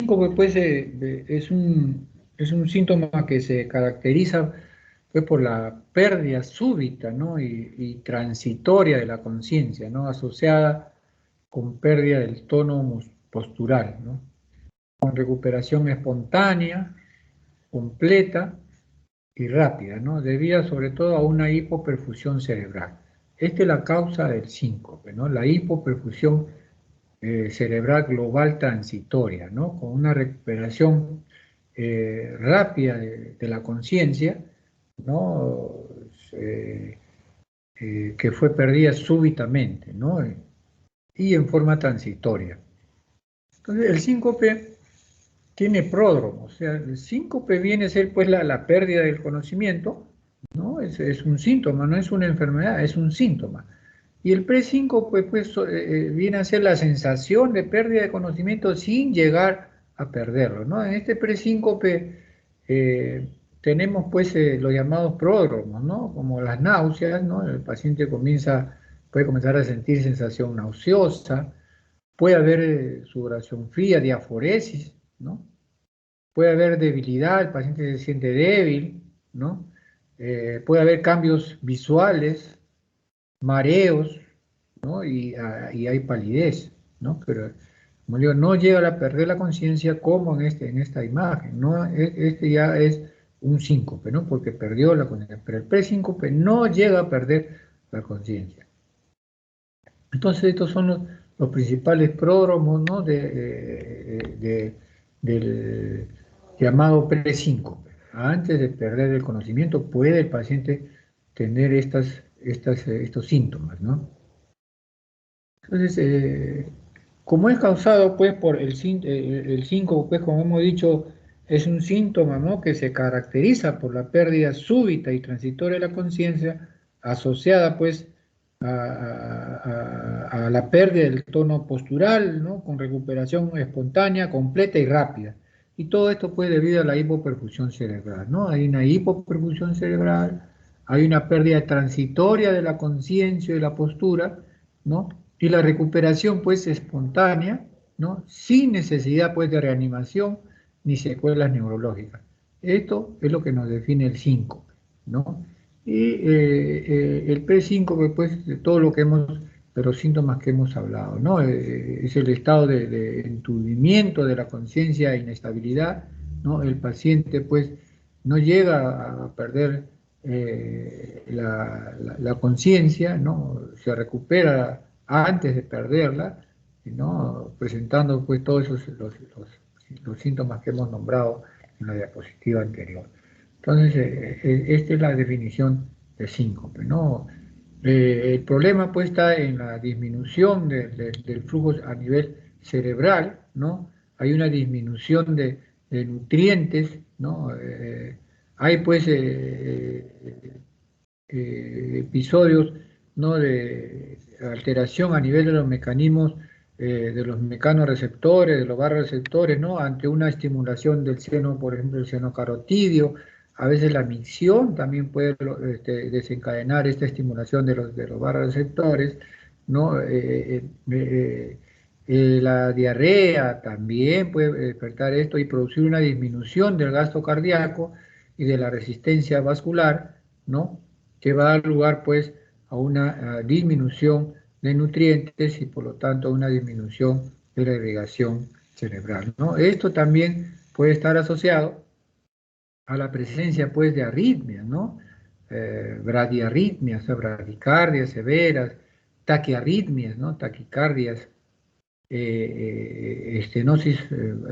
síncope, pues, es un síntoma que se caracteriza pues, por la pérdida súbita, ¿no? y transitoria de la conciencia, ¿no? Asociada con pérdida del tono postural, ¿no? Con recuperación espontánea, completa y rápida, ¿no? Debida sobre todo a una hipoperfusión cerebral. Esta es la causa del síncope, ¿no? La hipoperfusión cerebral global transitoria, ¿no? Con una recuperación rápida de la conciencia, ¿no? Eh, que fue perdida súbitamente, ¿no? Y en forma transitoria. Entonces, el síncope tiene pródromo, o sea, el síncope viene a ser pues la pérdida del conocimiento, ¿no? Es un síntoma, no es una enfermedad, es un síntoma. Y el presíncope pues, viene a ser la sensación de pérdida de conocimiento sin llegar a perderlo, ¿no? En este presíncope tenemos pues los llamados pródromos, ¿no? Como las náuseas, ¿no? El paciente puede comenzar a sentir sensación nauseosa, puede haber sudoración fría, diaforesis, ¿no? Puede haber debilidad, el paciente se siente débil, ¿no? Puede haber cambios visuales, mareos, ¿no? Y hay palidez, ¿no? Pero, como digo, no llega a perder la conciencia como en esta imagen, ¿no? Este ya es un síncope, ¿no? Porque perdió la conciencia, pero el presíncope no llega a perder la conciencia. Entonces, estos son los principales pródromos, ¿no? Del llamado presíncope. Antes de perder el conocimiento, puede el paciente tener estos síntomas, ¿no? Entonces, como es causado, pues, por el síncope, pues, como hemos dicho, es un síntoma, ¿no? Que se caracteriza por la pérdida súbita y transitoria de la conciencia, asociada, pues, a la pérdida del tono postural, ¿no? Con recuperación espontánea, completa y rápida. Y todo esto, pues, debido a la hipoperfusión cerebral, ¿no? Hay una hipoperfusión cerebral, hay una pérdida transitoria de la conciencia y de la postura, ¿no? Y la recuperación, pues, espontánea, ¿no? Sin necesidad, pues, de reanimación ni secuelas neurológicas. Esto es lo que nos define el síncope, ¿no? Y el presíncope, pues, de todo lo que de los síntomas que hemos hablado, ¿no? Es el estado de entudimiento de la conciencia, inestabilidad, ¿no? El paciente, pues, no llega a perder la conciencia, ¿no? Se recupera antes de perderla, ¿no? Presentando, pues, todos los síntomas que hemos nombrado en la diapositiva anterior. Entonces, esta es la definición de síncope, ¿no? El problema pues está en la disminución del flujo a nivel cerebral, ¿no? Hay una disminución de nutrientes, ¿no? Hay pues episodios, ¿no? De alteración a nivel de los mecanismos, de los mecanorreceptores, de los barroreceptores, ¿no? Ante una estimulación del seno, por ejemplo, el seno carotidio. A veces la micción también puede desencadenar esta estimulación de los barroreceptores, ¿no? La diarrea también puede despertar esto y producir una disminución del gasto cardíaco y de la resistencia vascular, ¿no? Que va a dar lugar pues a una disminución de nutrientes y por lo tanto a una disminución de la irrigación cerebral, ¿no? Esto también puede estar asociado a la presencia pues de arritmias, ¿no? Bradiarritmias, o sea, bradicardias severas, taquiarritmias, ¿no? Taquicardias, estenosis,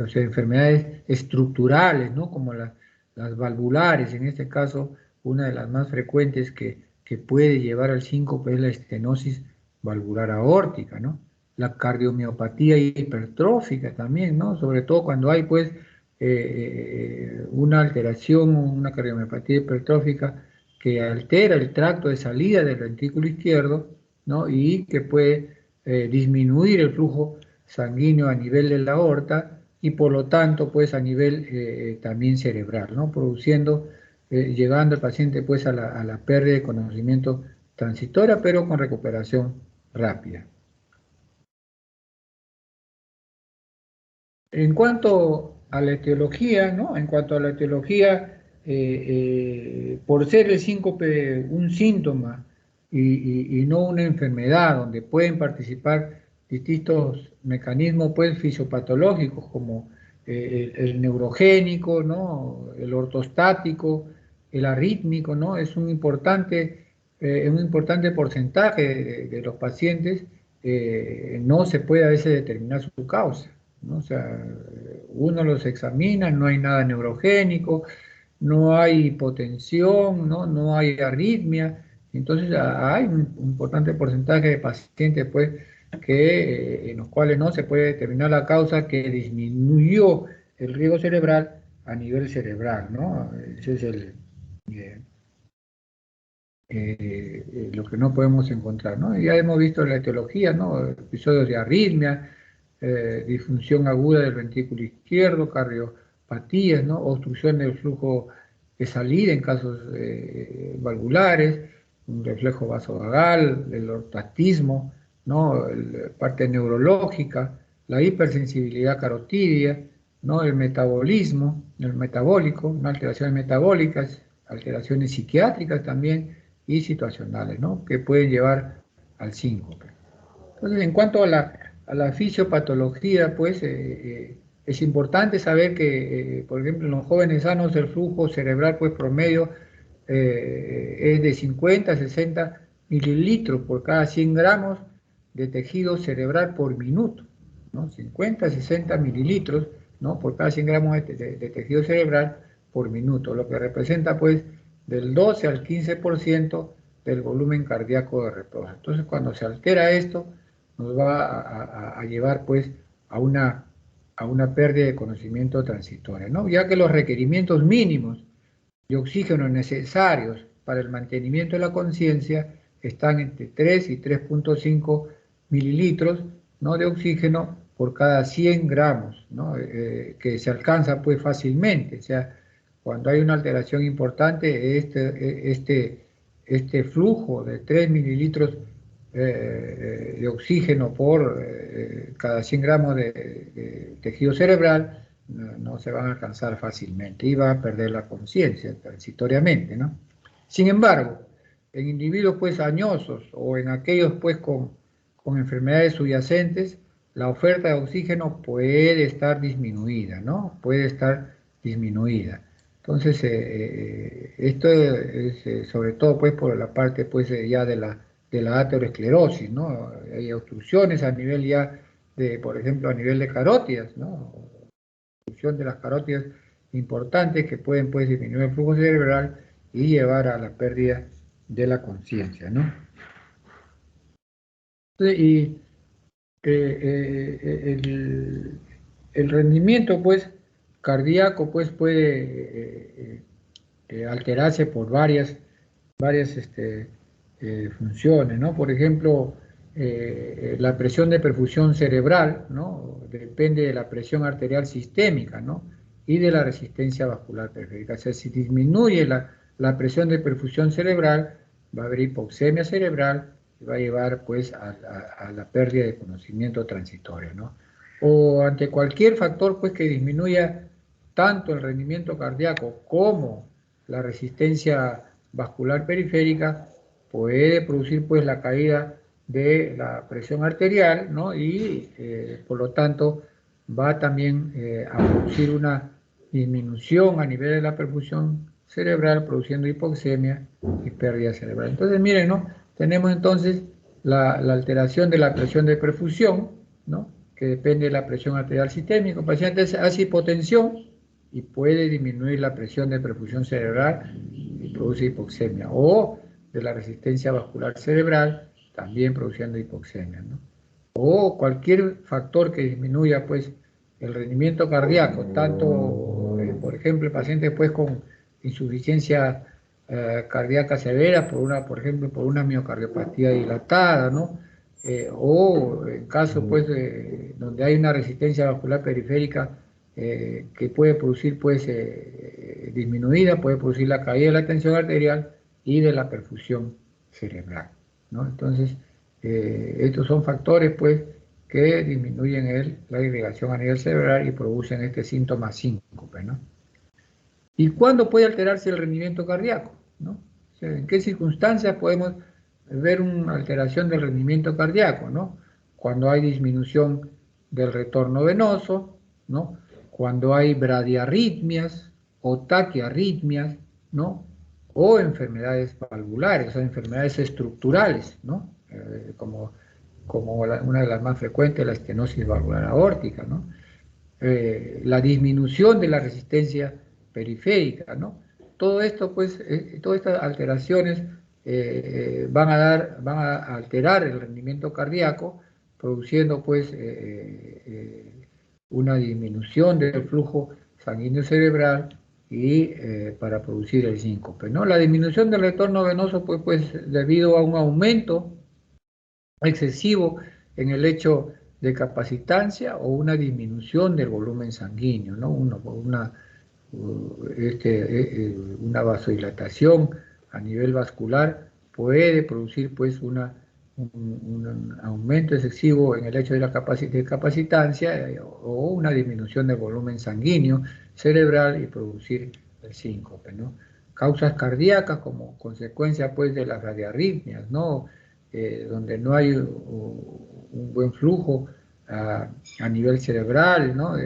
o sea, enfermedades estructurales, ¿no? Como las valvulares, en este caso, una de las más frecuentes que puede llevar al síncope es la estenosis valvular aórtica, ¿no? La cardiomiopatía hipertrófica también, ¿no? Sobre todo cuando hay, pues, una alteración, una cardiomiopatía hipertrófica que altera el tracto de salida del ventrículo izquierdo, ¿no? Y que puede disminuir el flujo sanguíneo a nivel de la aorta y por lo tanto pues a nivel también cerebral, ¿no? Produciendo, llegando el paciente pues a la pérdida de conocimiento transitoria pero con recuperación rápida. En cuanto a la etiología, ¿no? En cuanto a la etiología, por ser el síncope un síntoma y no una enfermedad donde pueden participar distintos mecanismos pues, fisiopatológicos como el neurogénico, ¿no? El ortostático, el arrítmico, ¿no? Es un importante porcentaje de los pacientes, no se puede a veces determinar su causa, ¿no? O sea, uno los examina, no hay nada neurogénico, no hay hipotensión, ¿no? No hay arritmia. Entonces hay un importante porcentaje de pacientes pues, en los cuales no se puede determinar la causa que disminuyó el riesgo cerebral a nivel cerebral, ¿no? Ese es eh, lo que no podemos encontrar, ¿no? Ya hemos visto en la etiología, ¿no? Episodios de arritmia, disfunción aguda del ventrículo izquierdo, cardiopatías, ¿no? Obstrucción del flujo de salida en casos valvulares, un reflejo vasovagal, el ortatismo, ¿no? Parte neurológica, la hipersensibilidad carotidia, ¿no? El metabolismo, el metabólico, ¿no? Alteraciones metabólicas, alteraciones psiquiátricas también y situacionales, ¿no? Que pueden llevar al síncope. Entonces, en cuanto a la fisiopatología, pues es importante saber que, por ejemplo, en los jóvenes sanos el flujo cerebral pues promedio es de 50 a 60 mililitros por cada 100 gramos de tejido cerebral por minuto, ¿no? 50 a 60 mililitros, ¿no? Por cada 100 gramos de tejido cerebral por minuto, lo que representa pues del 12 al 15% del volumen cardíaco de reposo. Entonces, cuando se altera esto, nos va a llevar pues a una pérdida de conocimiento transitoria, ¿no? Ya que los requerimientos mínimos de oxígeno necesarios para el mantenimiento de la conciencia están entre 3 y 3,5 mililitros, ¿no? De oxígeno por cada 100 gramos, ¿no? Que se alcanza pues fácilmente. O sea, cuando hay una alteración importante, este flujo de 3 mililitros de oxígeno por cada 100 gramos de tejido cerebral no se van a alcanzar fácilmente y va a perder la conciencia transitoriamente, ¿no? Sin embargo, en individuos pues añosos o en aquellos pues con enfermedades subyacentes, la oferta de oxígeno puede estar disminuida, ¿no? Puede estar disminuida. Entonces, esto es sobre todo pues por la parte pues ya de la aterosclerosis, ¿no? Hay obstrucciones a nivel ya de, por ejemplo, a nivel de carótidas, ¿no? Obstrucción de las carótidas importantes que pueden pues disminuir el flujo cerebral y llevar a la pérdida de la conciencia, ¿no? Y el rendimiento pues cardíaco pues puede alterarse por varias funciones, ¿no? Por ejemplo, la presión de perfusión cerebral, ¿no? Depende de la presión arterial sistémica, ¿no? Y de la resistencia vascular periférica. O sea, si disminuye la presión de perfusión cerebral, va a haber hipoxemia cerebral y va a llevar pues a la pérdida de conocimiento transitorio, ¿no? O ante cualquier factor pues que disminuya tanto el rendimiento cardíaco como la resistencia vascular periférica, puede producir pues la caída de la presión arterial, ¿no? Y por lo tanto va también a producir una disminución a nivel de la perfusión cerebral, produciendo hipoxemia y pérdida cerebral. Entonces, miren, ¿no? Tenemos entonces la alteración de la presión de perfusión, ¿no? Que depende de la presión arterial sistémica. El paciente hace hipotensión y puede disminuir la presión de perfusión cerebral y produce hipoxemia. O de la resistencia vascular cerebral, también produciendo hipoxemia, ¿no? O cualquier factor que disminuya pues el rendimiento cardíaco, tanto por ejemplo el paciente pues con insuficiencia cardíaca severa por ejemplo por una miocardiopatía dilatada, ¿no? O en caso pues donde hay una resistencia vascular periférica que puede producir pues disminuida, puede producir la caída de la tensión arterial y de la perfusión cerebral, ¿no? Entonces estos son factores, pues, que disminuyen la irrigación a nivel cerebral y producen este síntoma síncope, ¿no? ¿Y cuándo puede alterarse el rendimiento cardíaco, ¿no? O sea, ¿en qué circunstancias podemos ver una alteración del rendimiento cardíaco, ¿no? Cuando hay disminución del retorno venoso, ¿no? Cuando hay bradiarritmias o taquiarritmias, ¿no? O enfermedades valvulares, o sea, enfermedades estructurales, ¿no? Como una de las más frecuentes, la estenosis valvular aórtica, ¿no? La disminución de la resistencia periférica, ¿no? Todo esto, pues, todas estas alteraciones van a alterar el rendimiento cardíaco, produciendo, pues, una disminución del flujo sanguíneo cerebral y para producir el síncope, ¿no? La disminución del retorno venoso, pues debido a un aumento excesivo en el hecho de capacitancia o una disminución del volumen sanguíneo, ¿no? Una vasodilatación a nivel vascular puede producir pues un aumento excesivo en el hecho de la capacitancia o una disminución del volumen sanguíneo cerebral y producir el síncope, ¿no? Causas cardíacas como consecuencia pues de las radiarritmias, ¿no? Donde no hay un buen flujo a nivel cerebral, ¿no?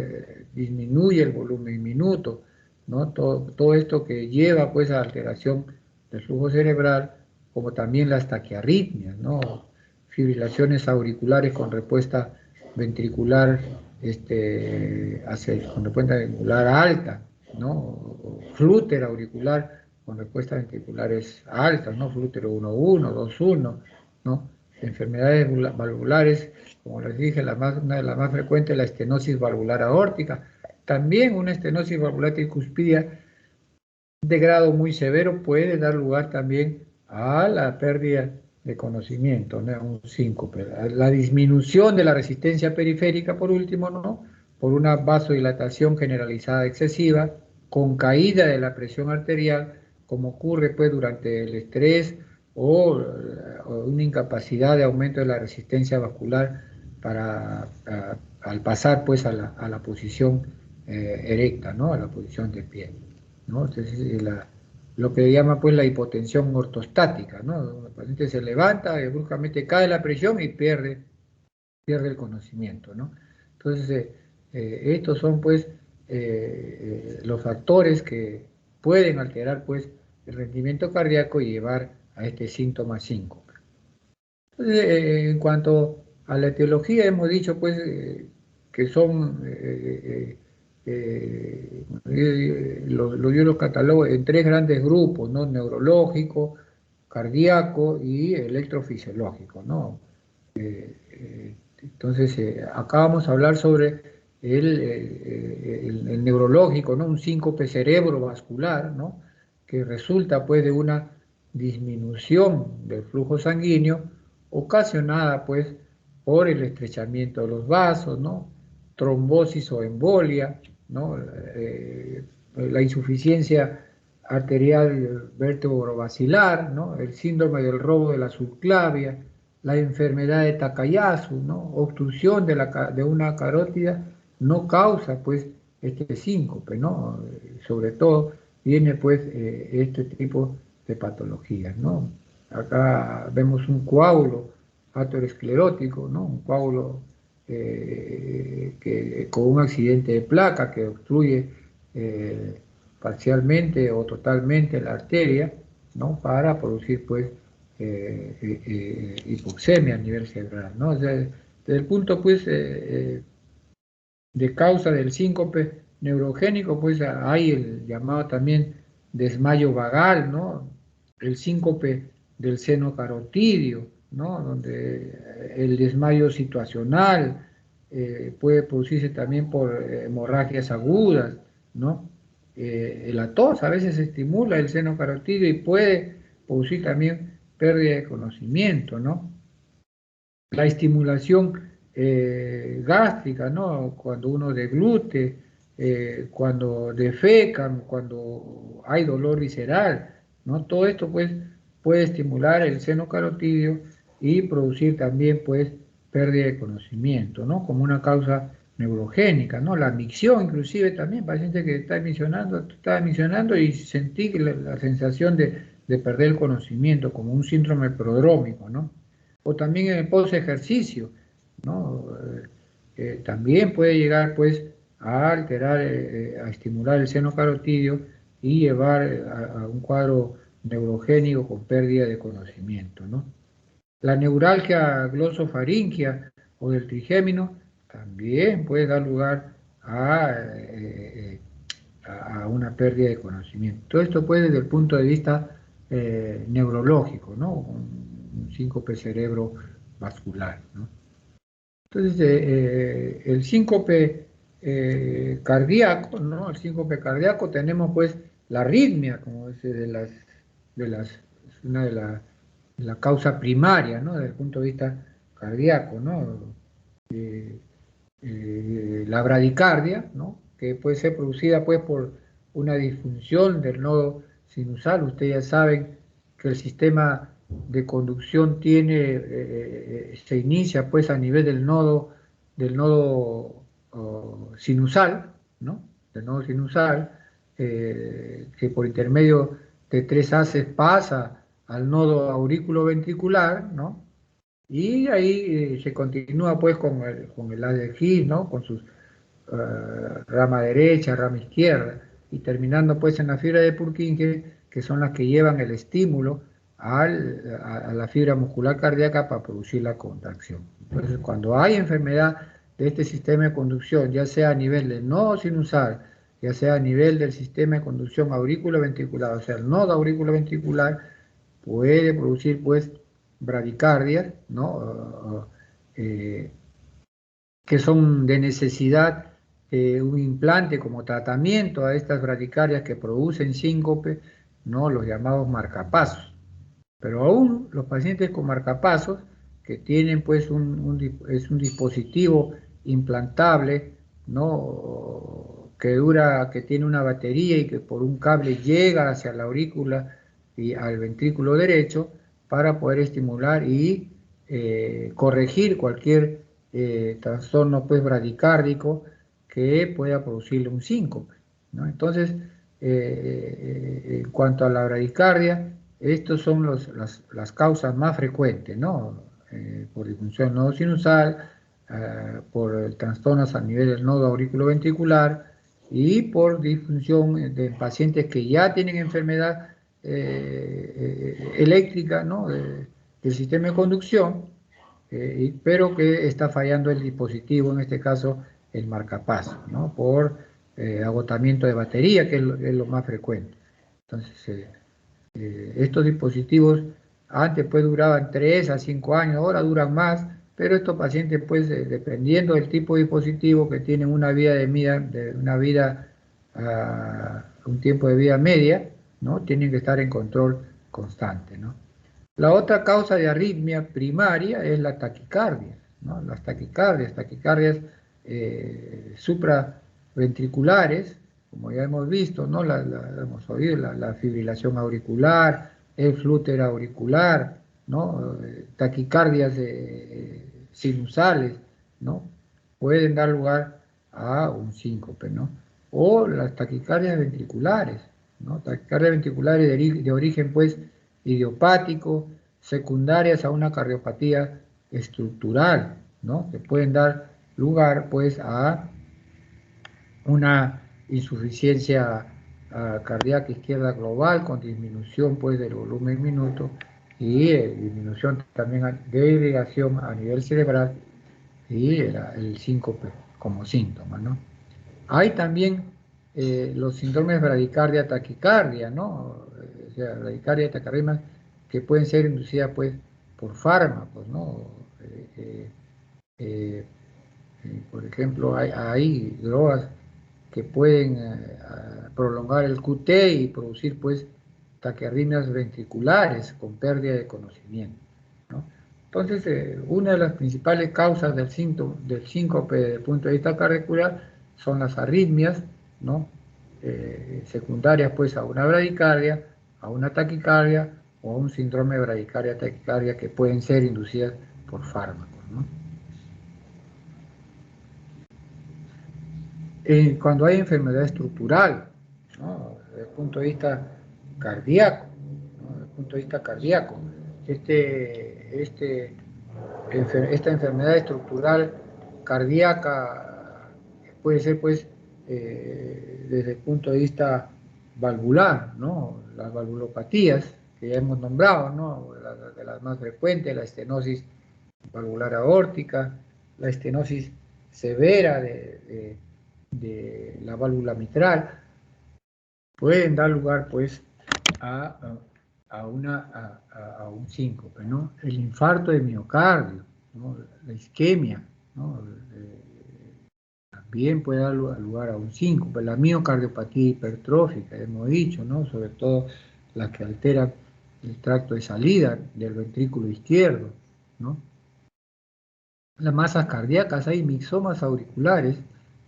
Disminuye el volumen minuto, ¿no? Todo esto que lleva pues a alteración del flujo cerebral, como también las taquiarritmias, ¿no? Fibrilaciones auriculares con respuesta ventricular, con respuesta ventricular alta, ¿no? O flúter auricular con respuestas ventriculares altas, ¿no? Flútero 1-1, 2-1, ¿no? Enfermedades valvulares, como les dije, una de las más frecuentes, la estenosis valvular aórtica. También una estenosis valvular tricuspidia de grado muy severo puede dar lugar también a la pérdida de conocimiento, ¿no? Un síncope. La disminución de la resistencia periférica, por último, ¿no? Por una vasodilatación generalizada excesiva, con caída de la presión arterial, como ocurre pues durante el estrés o una incapacidad de aumento de la resistencia vascular al pasar pues a la posición erecta, ¿no? A la posición de pie, ¿no? Entonces, lo que llama pues la hipotensión ortostática, ¿no? El paciente se levanta y bruscamente cae la presión y pierde el conocimiento, ¿no? Entonces, estos son pues los factores que pueden alterar pues el rendimiento cardíaco y llevar a este síntoma síncope. Entonces, en cuanto a la etiología, hemos dicho pues que son, yo los catalogo en tres grandes grupos, ¿no? Neurológico, cardíaco y electrofisiológico, ¿no? Entonces, acá vamos a hablar sobre el neurológico, ¿no? Un síncope cerebrovascular, ¿no? Que resulta pues de una disminución del flujo sanguíneo ocasionada pues por el estrechamiento de los vasos, ¿no? Trombosis o embolia, ¿no? La insuficiencia arterial vértebro-basilar, ¿no? El síndrome del robo de la subclavia, la enfermedad de Takayasu, ¿no? Obstrucción de una carótida no causa pues este síncope, ¿no? Sobre todo viene pues este tipo de patologías, ¿no? Acá vemos un coágulo aterosclerótico, ¿no? Un coágulo con un accidente de placa que obstruye parcialmente o totalmente la arteria, ¿no? Para producir pues hipoxemia a nivel cerebral, ¿no? O sea, desde el punto pues de causa del síncope neurogénico, pues hay el llamado también desmayo vagal, ¿no? El síncope del seno carotidio, ¿no? Donde el desmayo situacional puede producirse también por hemorragias agudas, ¿no? La tos a veces estimula el seno carotidio y puede producir también pérdida de conocimiento, ¿no? La estimulación gástrica, ¿no? Cuando uno deglute, cuando defecan, cuando hay dolor visceral, ¿no? Todo esto pues puede estimular el seno carotidio y producir también pues pérdida de conocimiento, ¿no? Como una causa neurogénica, ¿no? La micción, inclusive, también, paciente que estaba mencionando y sentí que la sensación de perder el conocimiento, como un síndrome prodrómico, ¿no? O también en el post-ejercicio, ¿no? También puede llegar, pues, a alterar, a estimular el seno carotidio y llevar a un cuadro neurogénico con pérdida de conocimiento, ¿no? La neuralgia glosofaringia o del trigémino también puede dar lugar a una pérdida de conocimiento. Todo esto puede desde el punto de vista neurológico, ¿no? Un síncope cerebrovascular, ¿no? Entonces, el síncope cardíaco, ¿no? El síncope cardíaco tenemos pues la arritmia, como es es una de la causa primaria, ¿no? Desde el punto de vista cardíaco, ¿no? Eh, la bradicardia, ¿no? Que puede ser producida pues por una disfunción del nodo sinusal. Ustedes ya saben que el sistema de conducción se inicia pues a nivel del nodo sinusal, ¿no? Del nodo sinusal, que por intermedio de tres haces pasa al nodo aurículo-ventricular, ¿no? Y ahí se continúa pues con el haz de His, ¿no? Con sus rama derecha, rama izquierda, y terminando pues en la fibra de Purkinje, que son las que llevan el estímulo a la fibra muscular cardíaca para producir la contracción. Entonces, cuando hay enfermedad de este sistema de conducción, ya sea a nivel del nodo sinusal, ya sea a nivel del sistema de conducción aurículo-ventricular, o sea, el nodo aurículo-ventricular, puede producir pues bradicardias, ¿no? Que son de necesidad un implante como tratamiento a estas bradicardias que producen síncope, ¿no? Los llamados marcapasos. Pero aún los pacientes con marcapasos, que tienen pues es un dispositivo implantable, ¿no? Que tiene una batería y que por un cable llega hacia la aurícula y al ventrículo derecho para poder estimular y corregir cualquier trastorno pues bradicárdico que pueda producirle un síncope, ¿no? Entonces, en cuanto a la bradicardia, estas son las causas más frecuentes, ¿no? Por disfunción del nodo sinusal, por trastornos a nivel del nodo auriculoventricular y por disfunción de pacientes que ya tienen enfermedad eléctrica, ¿no? Del sistema de conducción, pero que está fallando el dispositivo, en este caso el marcapaso, ¿no? Por agotamiento de batería, que es lo más frecuente. Entonces, estos dispositivos antes pues duraban 3 a 5 años, ahora duran más, pero estos pacientes pues dependiendo del tipo de dispositivo que tienen una vida un tiempo de vida media, ¿no? Tienen que estar en control constante, ¿no? La otra causa de arritmia primaria es la taquicardia, ¿no? Las taquicardias supraventriculares, como ya hemos visto, ¿no? Hemos oído, la fibrilación auricular, el flúter auricular, ¿no? Taquicardias sinusales, ¿no? Pueden dar lugar a un síncope, ¿no? O las taquicardias ventriculares, ¿no? Taquicardias ventriculares de origen, pues, idiopático, secundarias a una cardiopatía estructural, ¿no? Que pueden dar lugar, pues, a una insuficiencia cardíaca izquierda global con disminución, pues, del volumen minuto y disminución también de irrigación a nivel cerebral y el síncope como síntoma, ¿no? Hay también los síndromes de bradicardia, taquicardia, ¿no? O sea, bradicardia, taquicardia, que pueden ser inducidas, pues, por fármacos, ¿no? Eh, eh, por ejemplo, hay drogas que pueden prolongar el QT y producir, pues, taquiarritmias ventriculares con pérdida de conocimiento, ¿no? Entonces, una de las principales causas del síncope desde el punto de vista cardiovascular son las arritmias, ¿no? Secundarias, pues, a una bradicardia, a una taquicardia o a un síndrome de bradicardia taquicardia que pueden ser inducidas por fármacos, ¿no? cuando hay enfermedad estructural, ¿no? Desde el punto de vista cardíaco, ¿no? Desde el punto de vista cardíaco, esta enfermedad estructural cardíaca puede ser, pues, desde el punto de vista valvular, ¿no? Las valvulopatías que ya hemos nombrado, ¿no? De las más frecuentes, la estenosis valvular aórtica, la estenosis severa de la válvula mitral, pueden dar lugar, pues, a, a un síncope, ¿no? El infarto de miocardio, ¿no? La isquemia, ¿no? También puede dar lugar a un síncope. La miocardiopatía hipertrófica, hemos dicho, ¿no? Sobre todo las que alteran el tracto de salida del ventrículo izquierdo, ¿no? Las masas cardíacas, hay mixomas auriculares,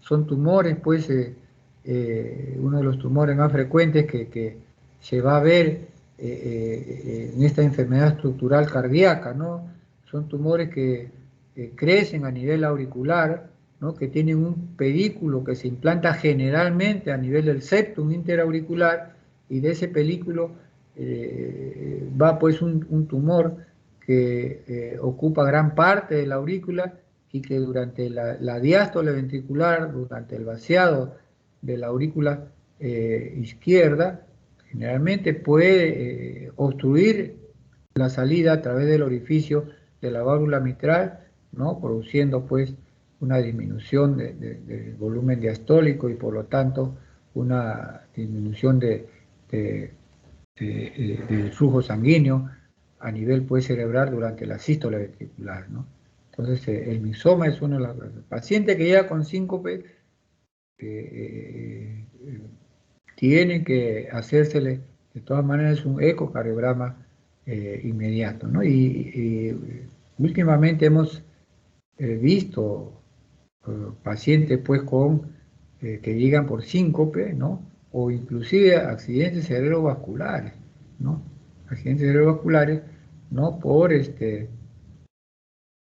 son tumores, pues, uno de los tumores más frecuentes que se va a ver en esta enfermedad estructural cardíaca, ¿no? Son tumores que crecen a nivel auricular, ¿no? Que tienen un pedículo que se implanta generalmente a nivel del septum interauricular, y de ese pedículo va, pues, un tumor que ocupa gran parte de la aurícula, y que durante la diástole ventricular, durante el vaciado de la aurícula izquierda, generalmente puede obstruir la salida a través del orificio de la válvula mitral, ¿no? Produciendo, pues, una disminución del volumen diastólico, y por lo tanto una disminución del flujo sanguíneo a nivel, pues, cerebral durante la sístole ventricular, ¿no? Entonces, el mixoma es uno de los pacientes que llega con síncope, tiene que hacérsele, de todas maneras, un ecocardiograma inmediato, ¿no? Últimamente hemos visto pacientes, pues, que llegan por síncope, ¿no? O inclusive accidentes cerebrovasculares, ¿no? Accidentes cerebrovasculares, ¿no? Por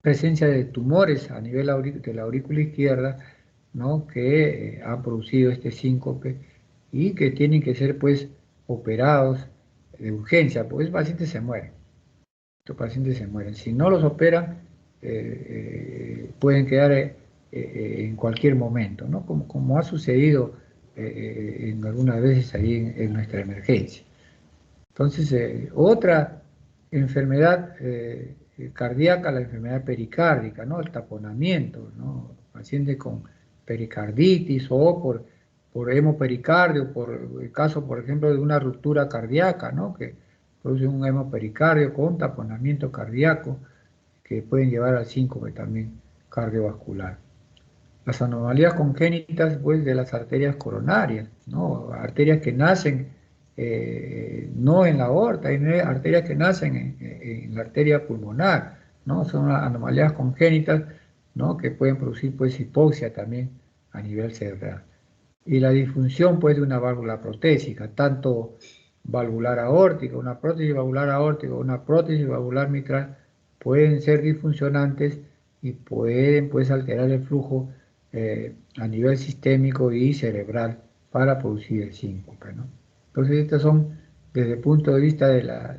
presencia de tumores a nivel de la aurícula izquierda, ¿no? Que han producido este síncope, y que tienen que ser, pues, operados de urgencia, porque esos pacientes se mueren. Estos pacientes se mueren. Si no los operan, pueden quedar en cualquier momento, ¿no? Como ha sucedido en algunas veces ahí en nuestra emergencia. Entonces, otra enfermedad cardíaca, la enfermedad pericárdica, ¿no? El taponamiento, ¿no? Pacientes con pericarditis, o por hemopericardio, por el caso, por ejemplo, de una ruptura cardíaca, ¿no? Que produce un hemopericardio con taponamiento cardíaco, que pueden llevar al síncope también cardiovascular. Las anomalías congénitas, pues, de las arterias coronarias, ¿no? Arterias que nacen no en la aorta, hay arterias que nacen en la arteria pulmonar, ¿no? Son anomalías congénitas, ¿no? Que pueden producir, pues, hipoxia también a nivel cerebral. Y la disfunción, pues, de una válvula protésica, tanto valvular aórtica, una prótesis valvular aórtica, una prótesis valvular mitral, pueden ser disfuncionantes y pueden, pues, alterar el flujo a nivel sistémico y cerebral para producir el síncope, ¿no? Entonces, estas son, desde el punto de vista de la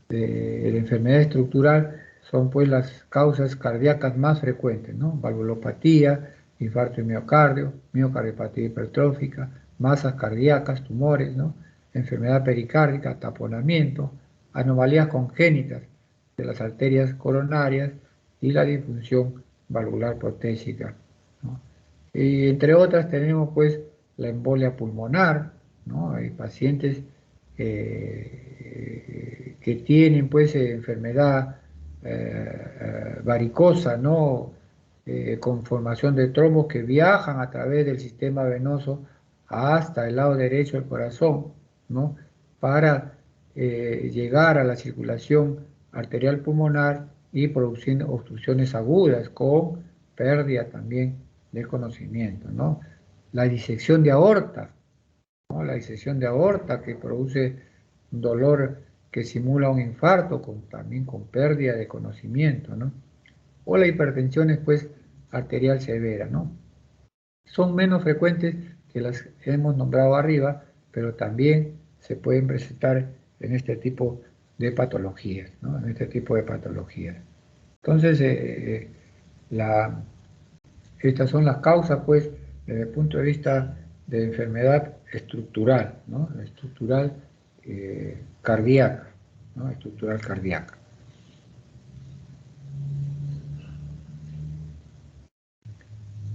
enfermedad estructural, son, pues, las causas cardíacas más frecuentes, ¿no? Valvulopatía, infarto de miocardio, miocardiopatía hipertrófica, masas cardíacas, tumores, ¿no? Enfermedad pericárdica, taponamiento, anomalías congénitas de las arterias coronarias, y la disfunción valvular protésica, ¿no? Y entre otras tenemos, pues, la embolia pulmonar, ¿no? Hay pacientes que tienen, pues, enfermedad varicosa, ¿no? Con formación de trombos que viajan a través del sistema venoso hasta el lado derecho del corazón, ¿no? Para llegar a la circulación arterial pulmonar, y produciendo obstrucciones agudas con pérdida también del conocimiento, ¿no? La disección de aorta, ¿no? La disección de aorta, que produce un dolor que simula un infarto, también con pérdida de conocimiento, ¿no? O la hipertensión, pues, arterial severa, ¿no? son menos frecuentes que las que hemos nombrado arriba, pero también se pueden presentar en este tipo de patologías, ¿no? En este tipo de patologías. Entonces, estas son las causas, pues, desde el punto de vista de enfermedad estructural, ¿no? Estructural cardíaca, ¿no? Estructural cardíaca.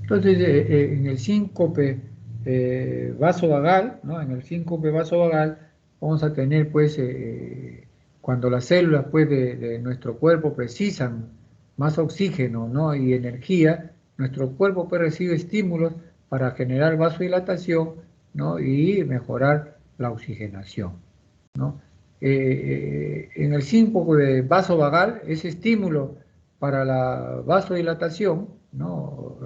Entonces, en el síncope vasovagal, ¿no? En el síncope vasovagal vamos a tener, pues, cuando las células, pues, de nuestro cuerpo precisan más oxígeno, ¿no? Y energía, nuestro cuerpo, pues, recibe estímulos para generar vasodilatación, ¿no? Y mejorar la oxigenación, ¿no? En el síncope vasovagal, ese estímulo para la vasodilatación, ¿no?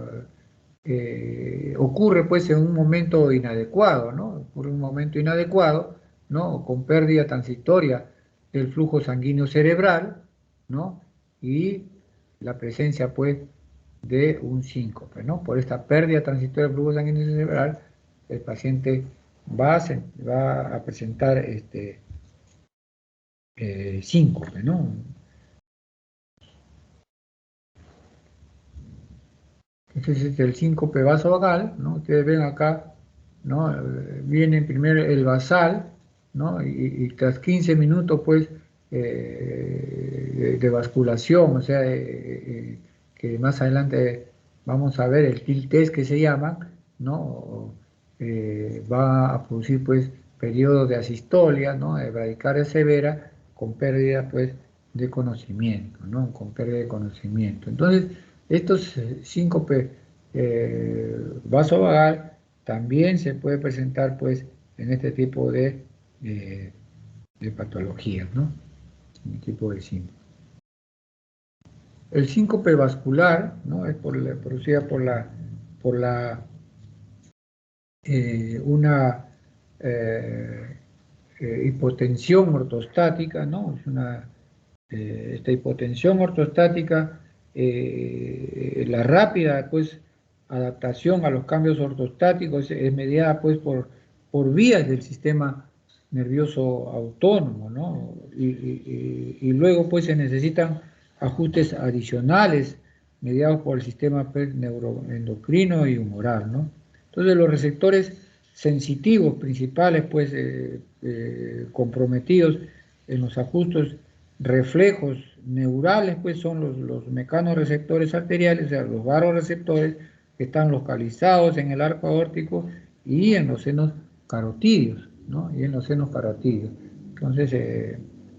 Ocurre pues en un momento inadecuado, ¿no? Ocurre un momento inadecuado, ¿no? Con pérdida transitoria del flujo sanguíneo cerebral, ¿no? Y la presencia pues de un síncope, ¿no? Por esta pérdida transitoria del flujo sanguíneo cerebral, el paciente va a presentar síncope, ¿no? Entonces es el síncope vasovagal, ¿no? Ustedes ven acá, ¿no? Viene primero el basal, ¿no? Y tras 15 minutos, pues, de basculación, o sea, que más adelante vamos a ver el tilt test que se llama, ¿no? Va a producir, pues, periodos de asistolia, ¿no? De bradicardia severa con pérdida, pues, de conocimiento, ¿no? Con pérdida de conocimiento. Entonces, estos síncope vasovagal también se puede presentar pues en este tipo eh, de patologías, ¿no? En el tipo de síncope. El síncope vascular, ¿no? Es producida por una eh, hipotensión ortostática, ¿no? Esta hipotensión ortostática, la rápida pues, adaptación a los cambios ortostáticos es mediada pues, por vías del sistema nervioso autónomo, ¿no? Y luego pues, se necesitan ajustes adicionales mediados por el sistema pues, neuroendocrino y humoral, ¿no? Entonces los receptores sensitivos principales pues, comprometidos en los ajustes reflejos neurales, pues son los mecanorreceptores arteriales, o sea, los varoreceptores que están localizados en el arco aórtico y en los senos carotídeos, ¿no? Y en los senos carotídeos. Entonces,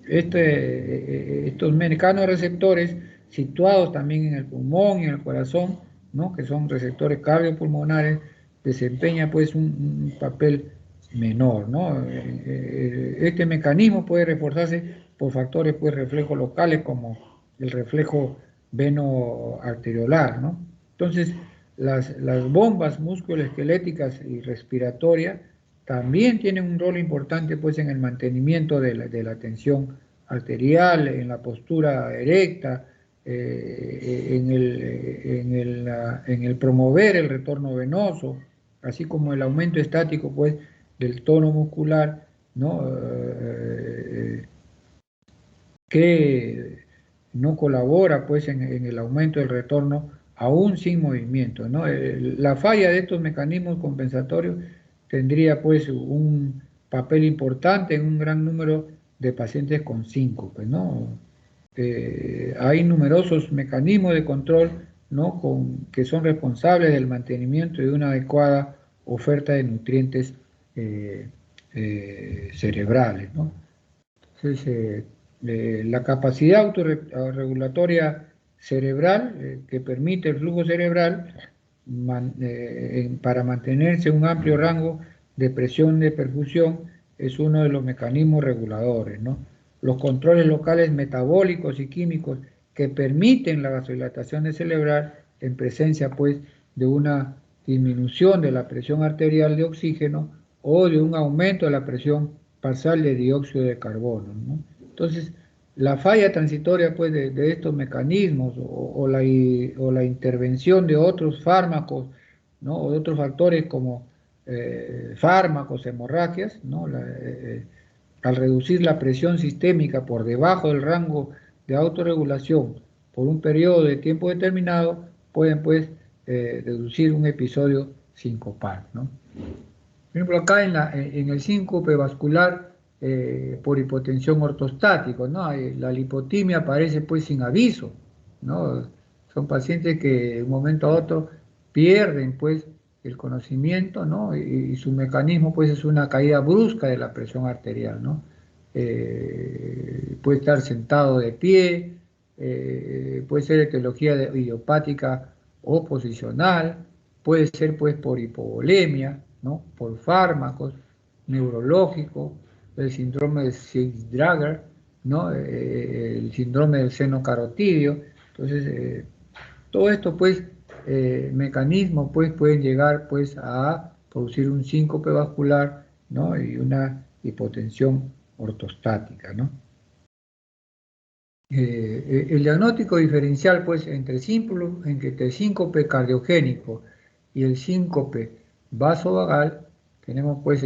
estos mecanorreceptores situados también en el pulmón y en el corazón, ¿no? Que son receptores cardiopulmonares, desempeña pues un papel menor, ¿no? Este mecanismo puede reforzarse por factores pues reflejos locales como el reflejo veno-arteriolar, ¿no? Entonces, las bombas musculoesqueléticas y respiratorias también tienen un rol importante pues en el mantenimiento de la tensión arterial, en la postura erecta, en el promover el retorno venoso, así como el aumento estático pues del tono muscular, ¿no? Que no colabora pues en el aumento del retorno aún sin movimiento, ¿no? La falla de estos mecanismos compensatorios tendría pues un papel importante en un gran número de pacientes con síncope, ¿no? Hay numerosos mecanismos de control, ¿no? Que son responsables del mantenimiento de una adecuada oferta de nutrientes cerebrales, ¿no? Entonces, la capacidad autorregulatoria cerebral que permite el flujo cerebral para mantenerse un amplio rango de presión de perfusión es uno de los mecanismos reguladores, ¿no? Los controles locales metabólicos y químicos que permiten la vasodilatación cerebral en presencia pues de una disminución de la presión arterial de oxígeno o de un aumento de la presión parcial de dióxido de carbono, ¿no? Entonces, la falla transitoria pues, de estos mecanismos o la intervención de otros fármacos ¿no? O de otros factores como fármacos, hemorragias, ¿no? Al reducir la presión sistémica por debajo del rango de autorregulación por un periodo de tiempo determinado, pueden pues deducir un episodio sincopal, ¿no? Por ejemplo, acá en el síncope vascular por hipotensión ortostático, ¿no? La lipotimia aparece pues sin aviso, ¿no? Son pacientes que de un momento a otro pierden pues el conocimiento, ¿no? Y su mecanismo pues es una caída brusca de la presión arterial, ¿no? Puede estar sentado de pie, puede ser etiología idiopática o posicional, puede ser pues por hipovolemia, ¿no? Por fármacos, neurológico, el síndrome de Six-Drager, ¿no? El síndrome del seno carotidio. Entonces, todo esto pues, mecanismos pues pueden llegar pues a producir un síncope vascular, ¿no? Y una hipotensión ortostática, ¿no? El diagnóstico diferencial, pues, entre el síncope cardiogénico y el síncope vasovagal, tenemos, pues,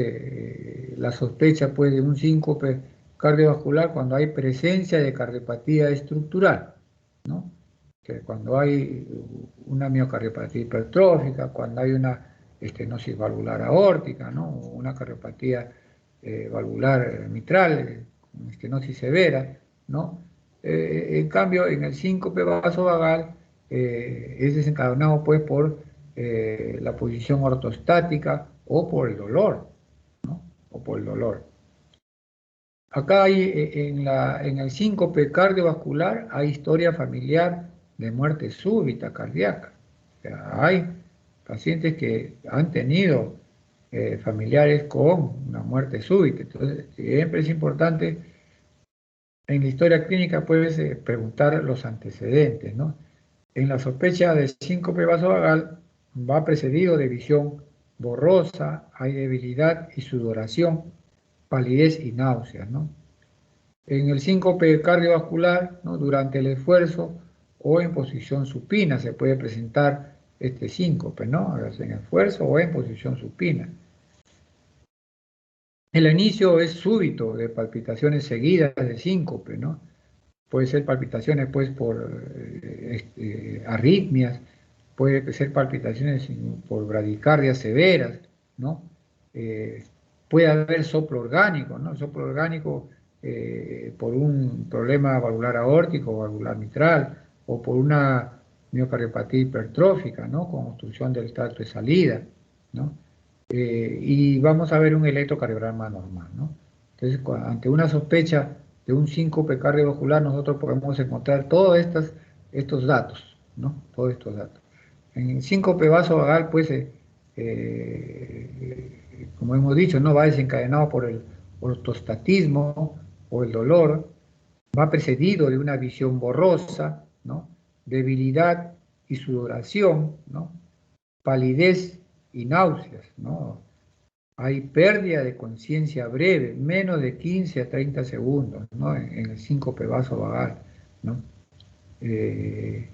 la sospecha, pues, de un síncope cardiovascular cuando hay presencia de cardiopatía estructural, ¿no? Que cuando hay una miocardiopatía hipertrófica, cuando hay una estenosis valvular aórtica, ¿no? Una cardiopatía valvular mitral, estenosis severa, ¿no? En cambio, en el síncope vasovagal es desencadenado pues por la posición ortostática o por el dolor, ¿no? O por el dolor. Acá hay, en el síncope cardiovascular hay historia familiar de muerte súbita cardíaca. O sea, hay pacientes que han tenido familiares con una muerte súbita. Entonces, siempre es importante en la historia clínica puedes preguntar los antecedentes, ¿no? En la sospecha de síncope vasovagal va precedido de visión borrosa, hay debilidad y sudoración, palidez y náuseas, ¿no? En el síncope cardiovascular, ¿no? Durante el esfuerzo o en posición supina se puede presentar este síncope, ¿no? En esfuerzo o en posición supina. El inicio es súbito de palpitaciones seguidas de síncope, ¿no? Puede ser palpitaciones pues por arritmias, puede ser palpitaciones por bradicardias severas, ¿no? Puede haber soplo orgánico, ¿no? Soplo orgánico por un problema valvular aórtico o valvular mitral, o por una miocardiopatía hipertrófica, ¿no? Con obstrucción del tracto de salida, ¿no? Y vamos a ver un electrocardiograma normal, ¿no? Entonces, ante una sospecha de un síncope cardiovascular, nosotros podemos encontrar todos estos datos, ¿no? Todos estos datos. En el síncope vasovagal, pues, como hemos dicho, ¿no? Va desencadenado por el ortostatismo o el dolor, va precedido de una visión borrosa, ¿no? Debilidad y sudoración, ¿no? Palidez y náuseas, ¿no? Hay pérdida de conciencia breve, menos de 15 a 30 segundos, ¿no? En el síncope vasovagal, ¿no? Eh,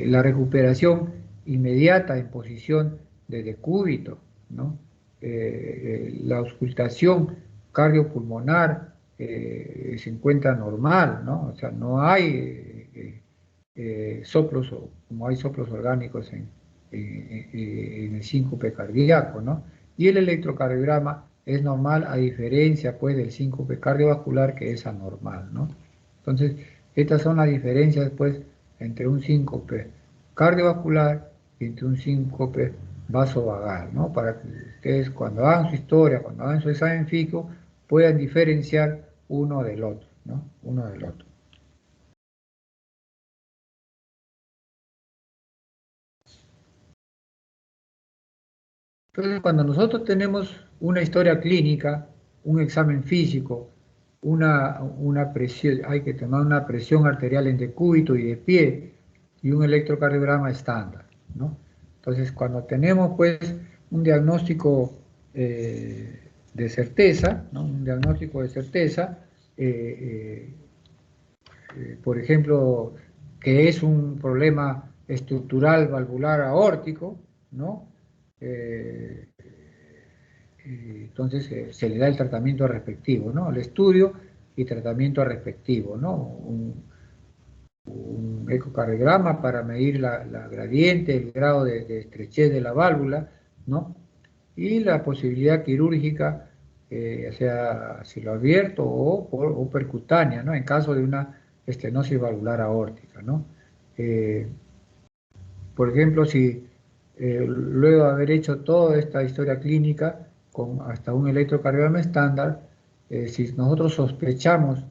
la recuperación inmediata en posición de decúbito, ¿no? La auscultación cardiopulmonar se encuentra normal, ¿no? O sea, no hay soplos, como hay soplos orgánicos en el síncope cardíaco, ¿no? Y el electrocardiograma es normal a diferencia, pues, del síncope cardiovascular que es anormal, ¿no? Entonces, estas son las diferencias, pues, entre un síncope cardiovascular y entre un síncope vasovagal, ¿no? Para que ustedes cuando hagan su historia, cuando hagan su examen físico, puedan diferenciar uno del otro, ¿no? Uno del otro. Entonces, cuando nosotros tenemos una historia clínica, un examen físico, una presión, hay que tomar una presión arterial en decúbito y de pie y un electrocardiograma estándar, ¿no? Entonces, cuando tenemos pues un diagnóstico de certeza, ¿no? Un diagnóstico de certeza, eh, por ejemplo, que es un problema estructural valvular aórtico, ¿no? eh, entonces se le da el tratamiento respectivo, ¿no? El estudio y tratamiento respectivo, ¿no? Un ecocardiograma para medir la gradiente, el grado de estrechez de la válvula, ¿no? Y la posibilidad quirúrgica, ya sea cielo abierto o percutánea, ¿no? En caso de una estenosis valvular aórtica, ¿no? Eh, por ejemplo, si luego de haber hecho toda esta historia clínica con hasta un electrocardiograma estándar, si nosotros sospechamos,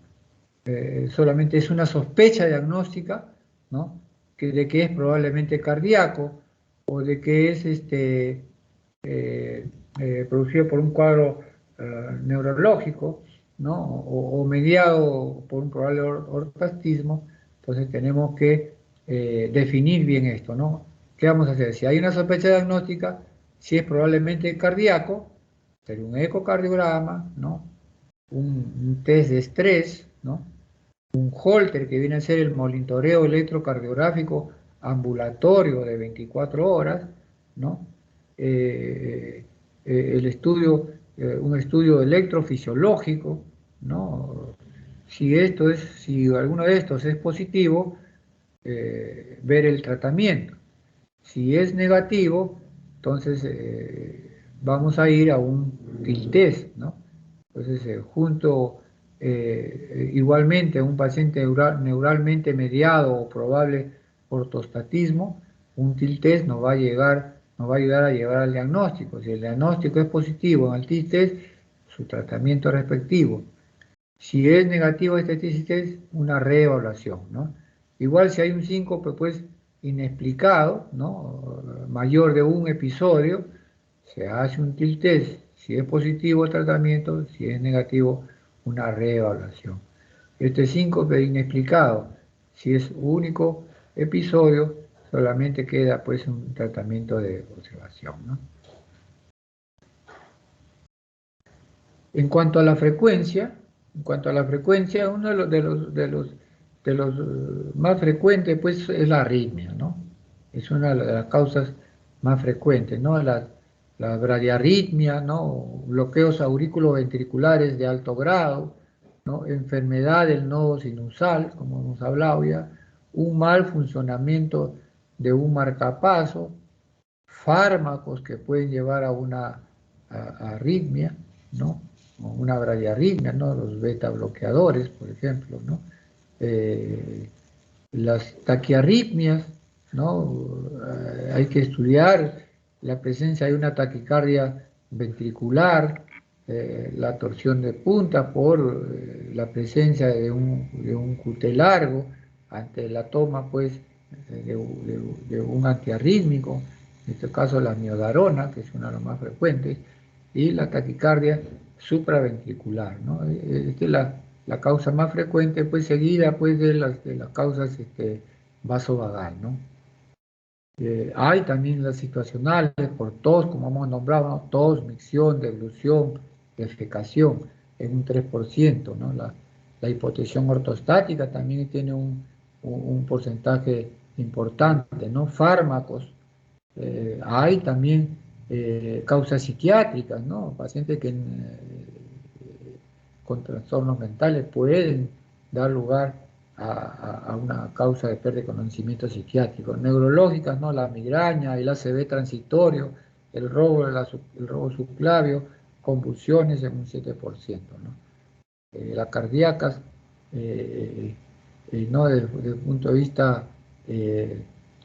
solamente es una sospecha diagnóstica, ¿no? De que es probablemente cardíaco o de que es producido por un cuadro neurológico, ¿no? O mediado por un probable ortastismo. Entonces tenemos que definir bien esto, ¿no? ¿Qué vamos a hacer? Si hay una sospecha diagnóstica, si es probablemente cardíaco, sería un ecocardiograma, ¿no? Un test de estrés, ¿no? Un Holter, que viene a ser el monitoreo electrocardiográfico ambulatorio de 24 horas, ¿no? El estudio, un estudio electrofisiológico, ¿no? Si alguno de estos es positivo, ver el tratamiento. Si es negativo, entonces vamos a ir a un TIL test, ¿no? Entonces, junto igualmente a un paciente neuralmente mediado o probable ortostatismo, un TIL test nos va a ayudar a llevar al diagnóstico. Si el diagnóstico es positivo en el TIL test, su tratamiento respectivo. Si es negativo este test, una reevaluación, ¿no? Igual si hay un síncope, pues, inexplicado, ¿no? Mayor de un episodio, se hace un TIL test. Si es positivo el tratamiento, si es negativo, una reevaluación. Este síncope inexplicado, si es único episodio, solamente queda pues un tratamiento de observación, ¿no? En cuanto a la frecuencia, uno de los más frecuentes pues es la arritmia, ¿no? Es una de las causas más frecuentes, ¿no? La bradiarritmia, ¿no? Bloqueos auriculoventriculares de alto grado, ¿no? Enfermedad del nodo sinusal, como hemos hablado ya, un mal funcionamiento de un marcapaso, fármacos que pueden llevar a una arritmia, ¿no? O una bradiarritmia, ¿no? Los beta bloqueadores, por ejemplo, ¿no? Eh, las taquiarritmias, ¿no? Hay que estudiar la presencia de una taquicardia ventricular, la torsión de punta por la presencia de un QT largo ante la toma, pues, de un antiarrítmico, en este caso la miodarona, que es una de las más frecuentes, y la taquicardia supraventricular, ¿no? Esta es la causa más frecuente, pues seguida pues de las causas vasovagal, ¿no? Hay también las situacionales por tos, como hemos nombrado, ¿no? Tos, micción, deglución, defecación, en un 3%, ¿no? La hipotensión ortostática también tiene un porcentaje importante, ¿no? Fármacos, hay también causas psiquiátricas, ¿no? Pacientes que con trastornos mentales pueden dar lugar a una causa de pérdida de conocimiento psiquiátrico. Neurológicas, ¿no? La migraña, el ACV transitorio, el robo subclavio, convulsiones en un 7%, ¿no? Las cardíacas, ¿no? Desde el punto de vista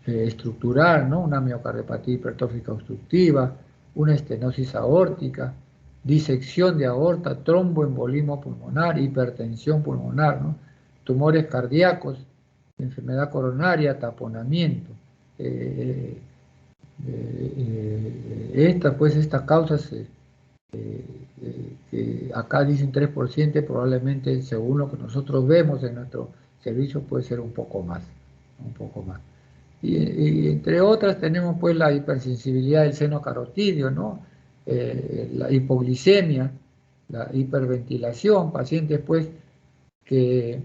estructural, ¿no? Una miocardiopatía hipertrófica obstructiva, una estenosis aórtica, disección de aorta, tromboembolismo pulmonar, hipertensión pulmonar, ¿no? Tumores cardíacos, enfermedad coronaria, taponamiento. Estas causas que acá dicen 3%, probablemente según lo que nosotros vemos en nuestro servicio puede ser un poco más, un poco más. Y entre otras tenemos pues la hipersensibilidad del seno carotidio, ¿no? La hipoglicemia, la hiperventilación, pacientes pues que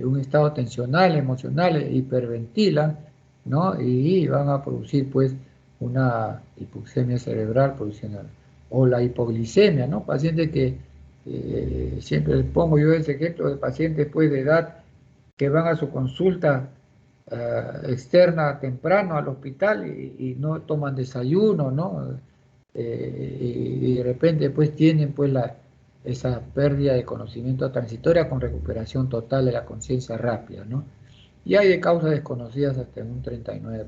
un estado tensional, emocional, hiperventilan, ¿no? Y van a producir pues una hipoxemia cerebral produciendo, o la hipoglicemia, ¿no? Pacientes que siempre les pongo yo ese ejemplo de pacientes pues de edad que van a su consulta externa temprano al hospital y no toman desayuno, ¿no? Y de repente pues tienen pues esa pérdida de conocimiento transitoria con recuperación total de la conciencia rápida, ¿no? Y hay de causas desconocidas hasta en un 39%.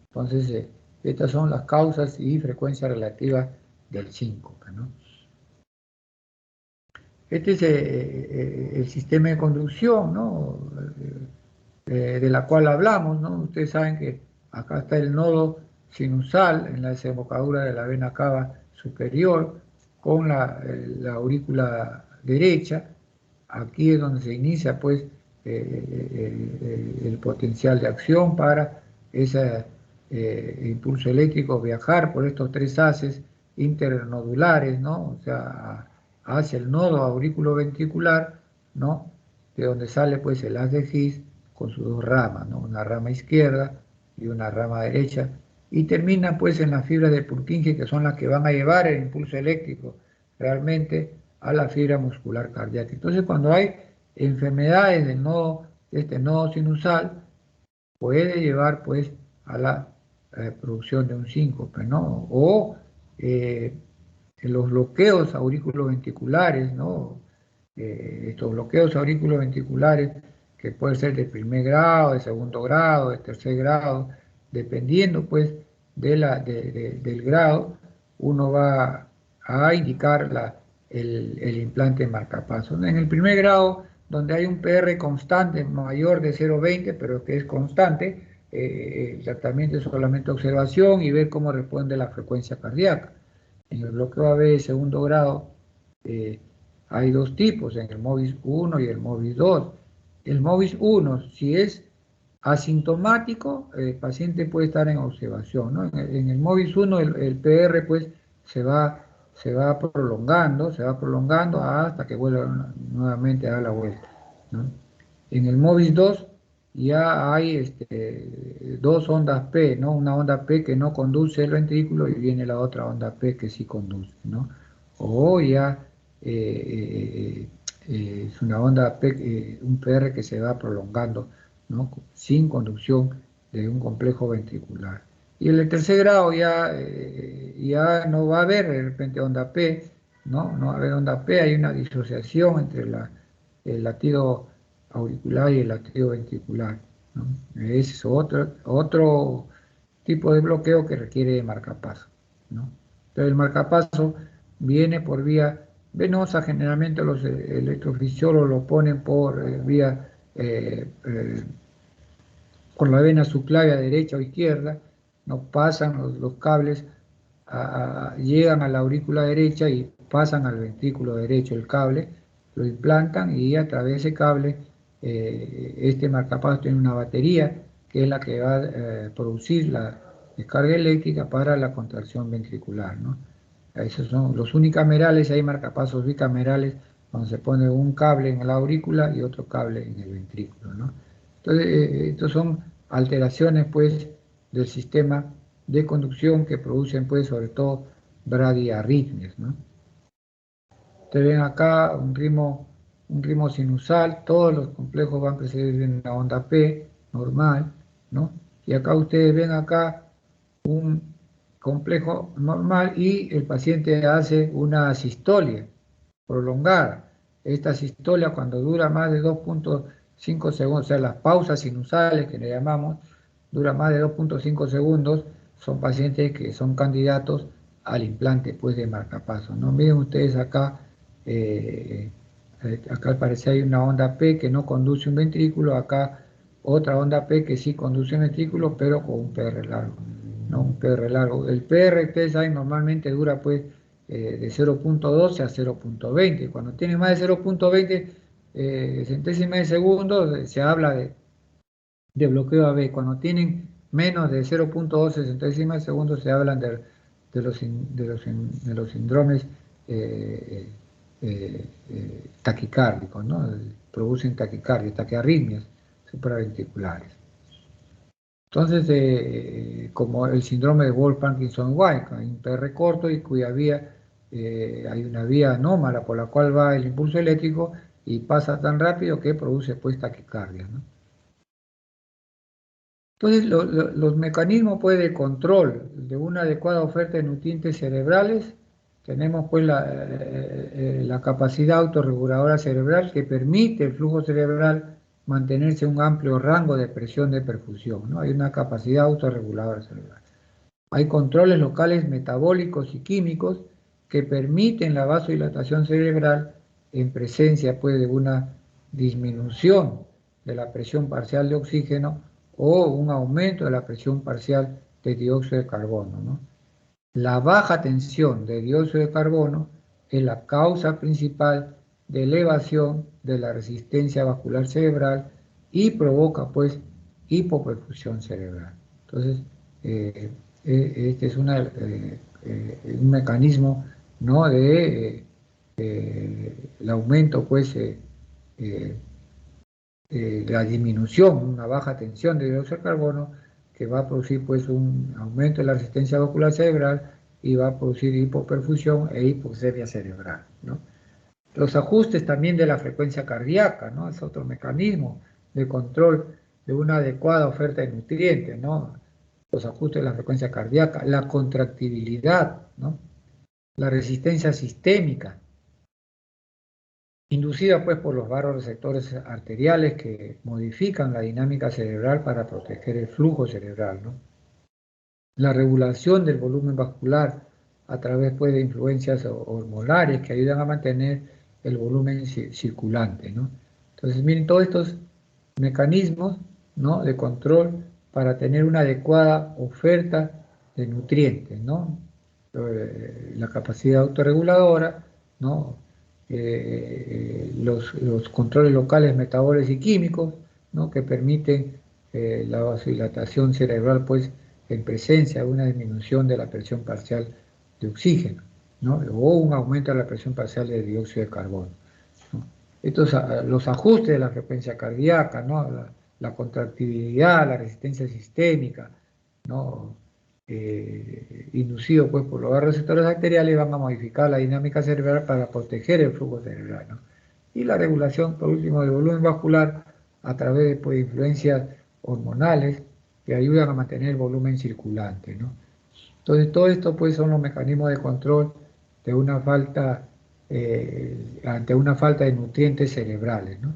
Entonces, estas son las causas y frecuencia relativa del síncope, ¿no? Este es el sistema de conducción, ¿no? De la cual hablamos, ¿no? Ustedes saben que acá está el nodo sinusal en la desembocadura de la vena cava superior con la aurícula derecha. Aquí es donde se inicia, pues, el potencial de acción para ese impulso eléctrico viajar por estos tres haces internodulares, ¿no? O sea, hacia el nodo auriculoventricular, ¿no? De donde sale, pues, el haz de His con sus dos ramas, ¿no? Una rama izquierda y una rama derecha, y termina, pues, en las fibras de Purkinje, que son las que van a llevar el impulso eléctrico realmente a la fibra muscular cardíaca. Entonces, cuando hay enfermedades del nodo, de este nodo sinusal, puede llevar pues a la producción de un síncope, ¿no? O eh, los bloqueos auriculoventriculares, ¿no? Estos bloqueos auriculoventriculares que pueden ser de primer grado, de segundo grado, de tercer grado, dependiendo pues del grado, uno va a indicar el implante marcapaso. En el primer grado, donde hay un PR constante mayor de 0,20, pero que es constante, el tratamiento es solamente observación y ver cómo responde la frecuencia cardíaca. En el bloqueo AB de segundo grado eh, hay dos tipos, en el MOVIS 1 y el MOVIS 2. El MOVIS 1, si es asintomático, el paciente puede estar en observación, ¿no? En el MOVIS 1 el PR pues se va, se va prolongando hasta que vuelva nuevamente a dar la vuelta, ¿no? En el MOVIS 2 ya hay dos ondas P, ¿no? Una onda P que no conduce el ventrículo y viene la otra onda P que sí conduce, ¿no? O ya es una onda P, un PR que se va prolongando, ¿no? Sin conducción de un complejo ventricular. Y en el tercer grado ya no va a haber de repente onda P, ¿no? No va a haber onda P, hay una disociación entre el latido auricular y el latido ventricular, ¿no? Es otro tipo de bloqueo que requiere marcapaso, ¿no? Entonces el marcapaso viene por vía venosa, generalmente los electrofisiólogos lo ponen por vía con la vena subclavia derecha o izquierda, no pasan los cables, llegan a la aurícula derecha y pasan al ventrículo derecho el cable, lo implantan y a través de ese cable este marcapaso tiene una batería que es la que va a producir la descarga eléctrica para la contracción ventricular, ¿no? Esos son los unicamerales, hay marcapasos bicamerales donde se pone un cable en la aurícula y otro cable en el ventrículo, ¿no? Entonces, estos son alteraciones, pues, del sistema de conducción que producen, pues, sobre todo bradiarritmias, ¿no? Ustedes ven acá un ritmo sinusal, todos los complejos van precedidos de una onda P normal, ¿no? Y acá ustedes ven acá un complejo normal y el paciente hace una sistolia prolongada. Esta sistolia cuando dura más de 2,5 segundos, o sea, las pausas sinusales que le llamamos, dura más de 2,5 segundos, son pacientes que son candidatos al implante pues, de marcapaso, ¿no? Miren ustedes acá, acá al parecer hay una onda P que no conduce un ventrículo, acá otra onda P que sí conduce un ventrículo, pero con un PR largo, ¿no? Un PR largo. El PR, ustedes saben, normalmente dura pues de 0,12 a 0,20. Cuando tiene más de 0,20 centésimas de segundo, se habla de bloqueo AB. Cuando tienen menos de 0,12 centésimas de segundo, se hablan de los síndromes taquicárdicos, ¿no? Producen taquicardia, taquiarritmias supraventriculares. Entonces, como el síndrome de Wolff-Parkinson-White, hay un PR corto y cuya vía, hay una vía anómala por la cual va el impulso eléctrico y pasa tan rápido que produce pues taquicardia, ¿no? Entonces, los mecanismos pues, de control de una adecuada oferta de nutrientes cerebrales, tenemos pues la capacidad autorreguladora cerebral que permite el flujo cerebral mantenerse en un amplio rango de presión de perfusión, ¿no? Hay una capacidad autorreguladora cerebral. Hay controles locales metabólicos y químicos que permiten la vasodilatación cerebral en presencia pues, de una disminución de la presión parcial de oxígeno o un aumento de la presión parcial de dióxido de carbono, ¿no? La baja tensión de dióxido de carbono es la causa principal de elevación de la resistencia vascular cerebral y provoca pues hipoperfusión cerebral. Entonces, este es un mecanismo, ¿no? de el aumento pues eh, la disminución, una baja tensión de dióxido de carbono que va a producir pues un aumento de la resistencia vascular cerebral y va a producir hipoperfusión e hipoxemia cerebral, ¿no? Los ajustes también de la frecuencia cardíaca, ¿no? Es otro mecanismo de control de una adecuada oferta de nutrientes, ¿no? Los ajustes de la frecuencia cardíaca, la contractibilidad, ¿no? La resistencia sistémica, inducida pues por los vasoreceptores arteriales que modifican la dinámica cerebral para proteger el flujo cerebral, ¿no? La regulación del volumen vascular a través pues, de influencias hormonales que ayudan a mantener el volumen circulante, ¿no? Entonces, miren, todos estos mecanismos, ¿no? de control para tener una adecuada oferta de nutrientes, ¿no? La capacidad autorreguladora, ¿no? Los controles locales metabólicos y químicos, ¿no? que permiten la vasodilatación cerebral pues, en presencia de una disminución de la presión parcial de oxígeno, ¿no? o un aumento de la presión parcial de dióxido de carbono, ¿no? Estos, los ajustes de la frecuencia cardíaca, ¿no? la contractibilidad, la resistencia sistémica, ¿no? Inducido pues, por los receptores arteriales, van a modificar la dinámica cerebral para proteger el flujo cerebral, ¿no? Y la regulación, por último, del volumen vascular a través de pues, influencias hormonales que ayudan a mantener el volumen circulante, ¿no? Entonces, todo esto pues, son los mecanismos de control de una falta, ante una falta de nutrientes cerebrales, ¿no?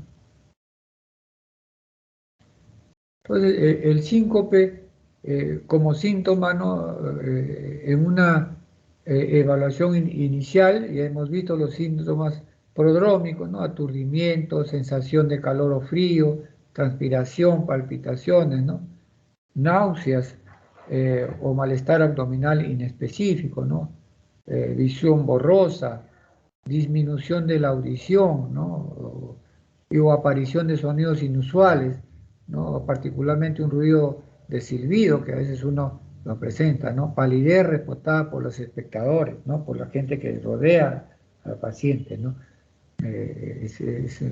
Entonces, el síncope como síntoma, ¿no? En una evaluación inicial, ya hemos visto los síntomas prodrómicos, ¿no? Aturdimiento, sensación de calor o frío, transpiración, palpitaciones, ¿no? Náuseas o malestar abdominal inespecífico, ¿no? Visión borrosa, disminución de la audición, ¿no? O aparición de sonidos inusuales, ¿no? Particularmente un ruido de silbido que a veces uno lo presenta, ¿no? Palidez reportada por los espectadores, ¿no? Por la gente que rodea al paciente, ¿no?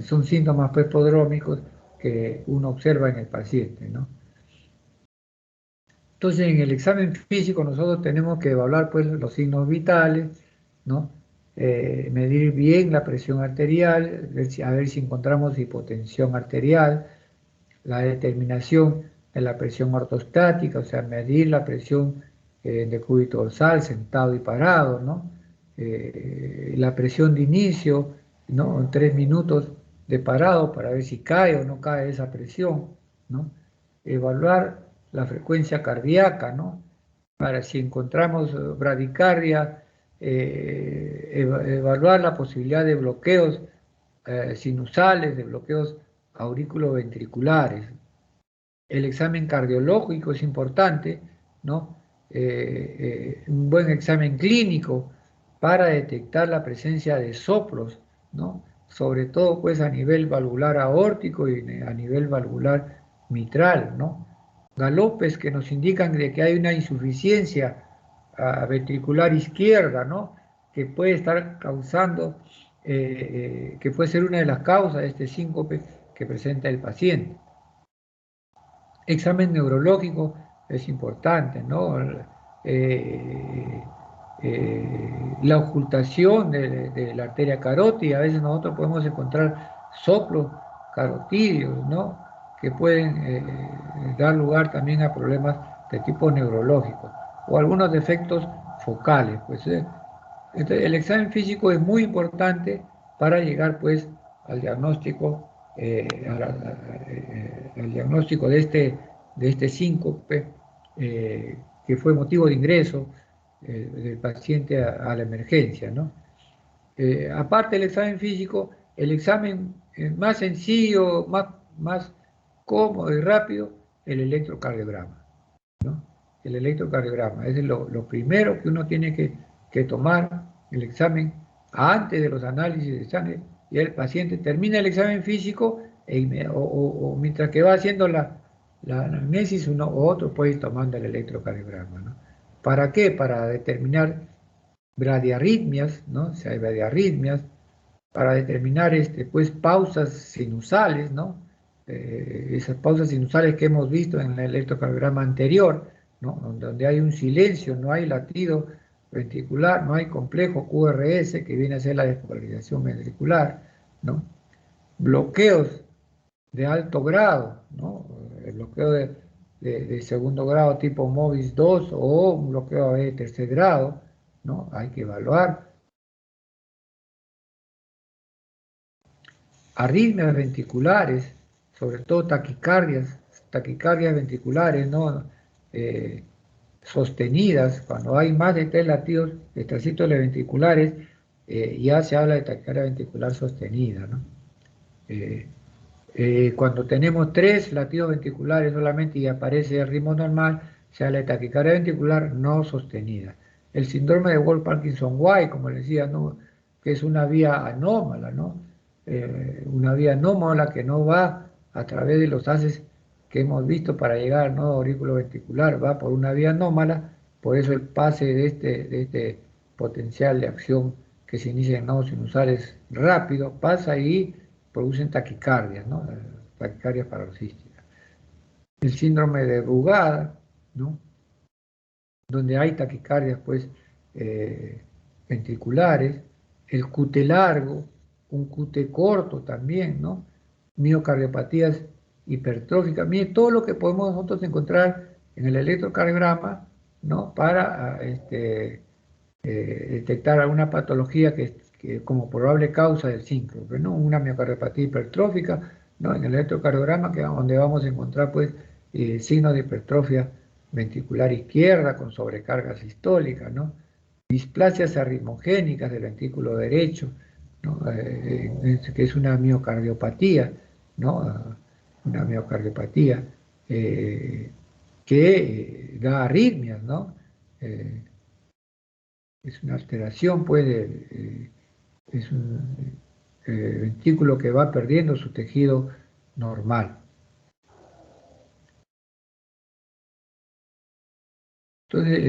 Son síntomas prodrómicos que uno observa en el paciente, ¿no? Entonces, en el examen físico nosotros tenemos que evaluar pues, los signos vitales, ¿no? Medir bien la presión arterial, a ver si encontramos hipotensión arterial, la determinación de la presión ortostática, o sea, medir la presión de cúbito dorsal, sentado y parado, ¿no? La presión de inicio, ¿no? En 3 minutos de parado para ver si cae o no cae esa presión, ¿no? Evaluar la frecuencia cardíaca, ¿no? Para si encontramos bradicardia, evaluar la posibilidad de bloqueos sinusales, de bloqueos auriculoventriculares. El examen cardiológico es importante, ¿no? Un buen examen clínico para detectar la presencia de soplos, ¿no? Sobre todo pues a nivel valvular aórtico y a nivel valvular mitral, ¿no? Galopes que nos indican de que hay una insuficiencia ventricular izquierda, ¿no? Que puede estar causando, que puede ser una de las causas de este síncope que presenta el paciente. Examen neurológico es importante, ¿no? Eh, la ocultación de la arteria carótida, a veces nosotros podemos encontrar soplos carotídeos, ¿no? Que pueden dar lugar también a problemas de tipo neurológico o algunos defectos focales, pues. Entonces, el examen físico es muy importante para llegar, pues, al diagnóstico, al diagnóstico de este síncope, que fue motivo de ingreso del paciente a la emergencia, ¿no? Aparte del examen físico, el examen más sencillo, más cómodo y rápido, el electrocardiograma, ¿no? El electrocardiograma es lo primero que uno tiene que tomar el examen antes de los análisis de sangre, y el paciente termina el examen físico o mientras que va haciendo la anamnesis, uno o otro puede ir tomando el electrocardiograma, ¿no? ¿Para qué? Para determinar bradiarritmias, ¿no? Si hay bradiarritmias, para determinar pues, pausas sinusales, ¿no? Esas pausas sinusales que hemos visto en el electrocardiograma anterior, ¿no? Donde hay un silencio, no hay latido ventricular, no hay complejo QRS, que viene a ser la despolarización ventricular, ¿no? Bloqueos de alto grado, ¿no? El bloqueo de segundo grado tipo MOVIS 2 o un bloqueo de tercer grado, ¿no? Hay que evaluar. Arritmias ventriculares, sobre todo taquicardias ventriculares, ¿no? Eh, Sostenidas, cuando hay más de 3 latidos extracístoles ventriculares, ya se habla de taquicardia ventricular sostenida, ¿no? Eh, Cuando tenemos 3 latidos ventriculares solamente y aparece el ritmo normal, se habla de taquicardia ventricular no sostenida. El síndrome de Wolff-Parkinson-White, como les decía, ¿no? Que es una vía anómala, ¿no? Una vía anómala que no va a través de los haces que hemos visto para llegar al nodo aurículo ventricular, va por una vía anómala, por eso el pase de este potencial de acción que se inicia en nodos sinusales rápido, pasa y producen taquicardias, ¿no? Taquicardias paroxísticas. El síndrome de Brugada, ¿no? Donde hay taquicardias, pues, eh, ventriculares, el QT largo, un QT corto también, ¿no? Miocardiopatías hipertróficas, mire, todo lo que podemos nosotros encontrar en el electrocardiograma, ¿no? Para detectar alguna patología que como probable causa del síncope, ¿no? Una miocardiopatía hipertrófica, ¿no? En el electrocardiograma, donde vamos a encontrar, pues, signos de hipertrofia ventricular izquierda con sobrecarga sistólica, ¿no? Displasias arritmogénicas del ventrículo derecho, ¿no? Que es una miocardiopatía, ¿no? Una miocardiopatía que da arritmias, ¿no? Eh, es una alteración, pues, es un ventrículo que va perdiendo su tejido normal. Entonces,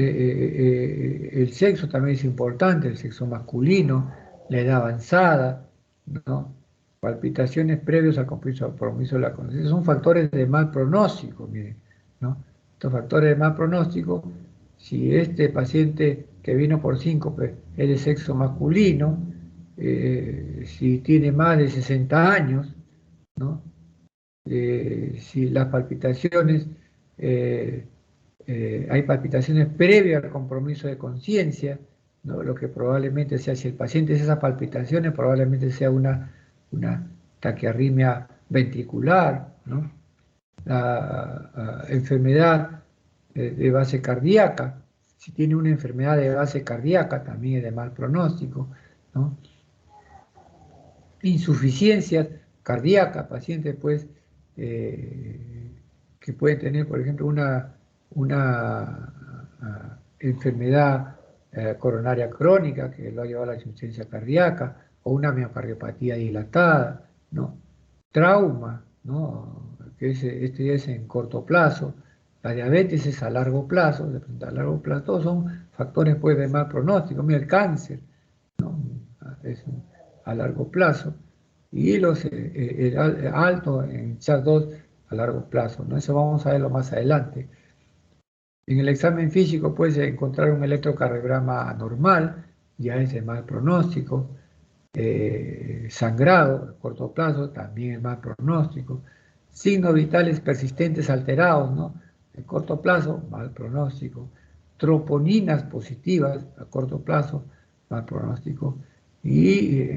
el sexo también es importante, el sexo masculino, la edad avanzada, ¿no? Palpitaciones previos al compromiso de la conciencia, son factores de mal pronóstico, miren, ¿no? Estos factores de mal pronóstico, si este paciente que vino por síncope es de sexo masculino, si tiene más de 60 años, ¿no? Si las palpitaciones hay palpitaciones previas al compromiso de conciencia, ¿no? Lo que probablemente sea, si el paciente es esas palpitaciones, probablemente sea una taquiarritmia ventricular, ¿no? La enfermedad de base cardíaca, si tiene una enfermedad de base cardíaca, también es de mal pronóstico, ¿no? Insuficiencias cardíacas, pacientes pues que pueden tener, por ejemplo, una enfermedad coronaria crónica que lo ha llevado a la insuficiencia cardíaca o una miocardiopatía dilatada, ¿no? Trauma, ¿no? Que este es en corto plazo. La diabetes es a largo plazo, a largo plazo, todos son factores pues, de mal pronóstico. Mira, el cáncer, ¿no? Es a largo plazo. Y el alto en SHAC2 a largo plazo, ¿no? Eso vamos a verlo más adelante. En el examen físico puedes encontrar un electrocardiograma normal, ya es el mal pronóstico. Sangrado a corto plazo, también es mal pronóstico. Signos vitales persistentes alterados, ¿no? A corto plazo, mal pronóstico. Troponinas positivas a corto plazo, mal pronóstico. Y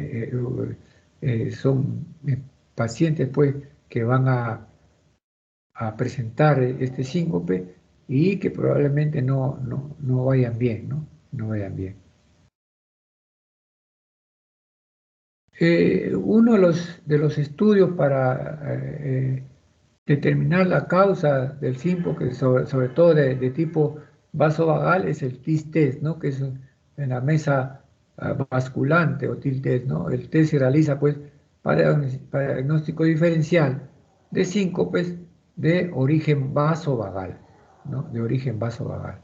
son pacientes, pues, que van a presentar este síncope y que probablemente no vayan bien, ¿no? No vayan bien. Uno de los estudios para determinar la causa del síncope, sobre todo de tipo vasovagal, es el TIS-test, ¿no? Que es en la mesa basculante o TIL-test, ¿no? El test se realiza pues para diagnóstico diferencial de síncopes de origen vasovagal, ¿no? De origen vasovagal.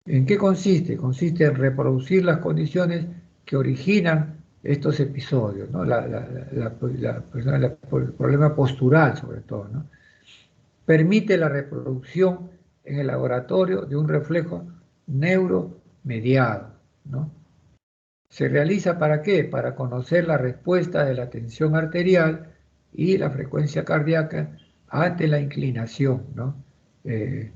¿En qué consiste? Consiste en reproducir las condiciones que originan estos episodios, ¿no? El problema postural, sobre todo, ¿no? Permite la reproducción en el laboratorio de un reflejo neuromediado, ¿no? ¿Se realiza para qué? Para conocer la respuesta de la tensión arterial y la frecuencia cardíaca ante la inclinación, ¿no? Eh,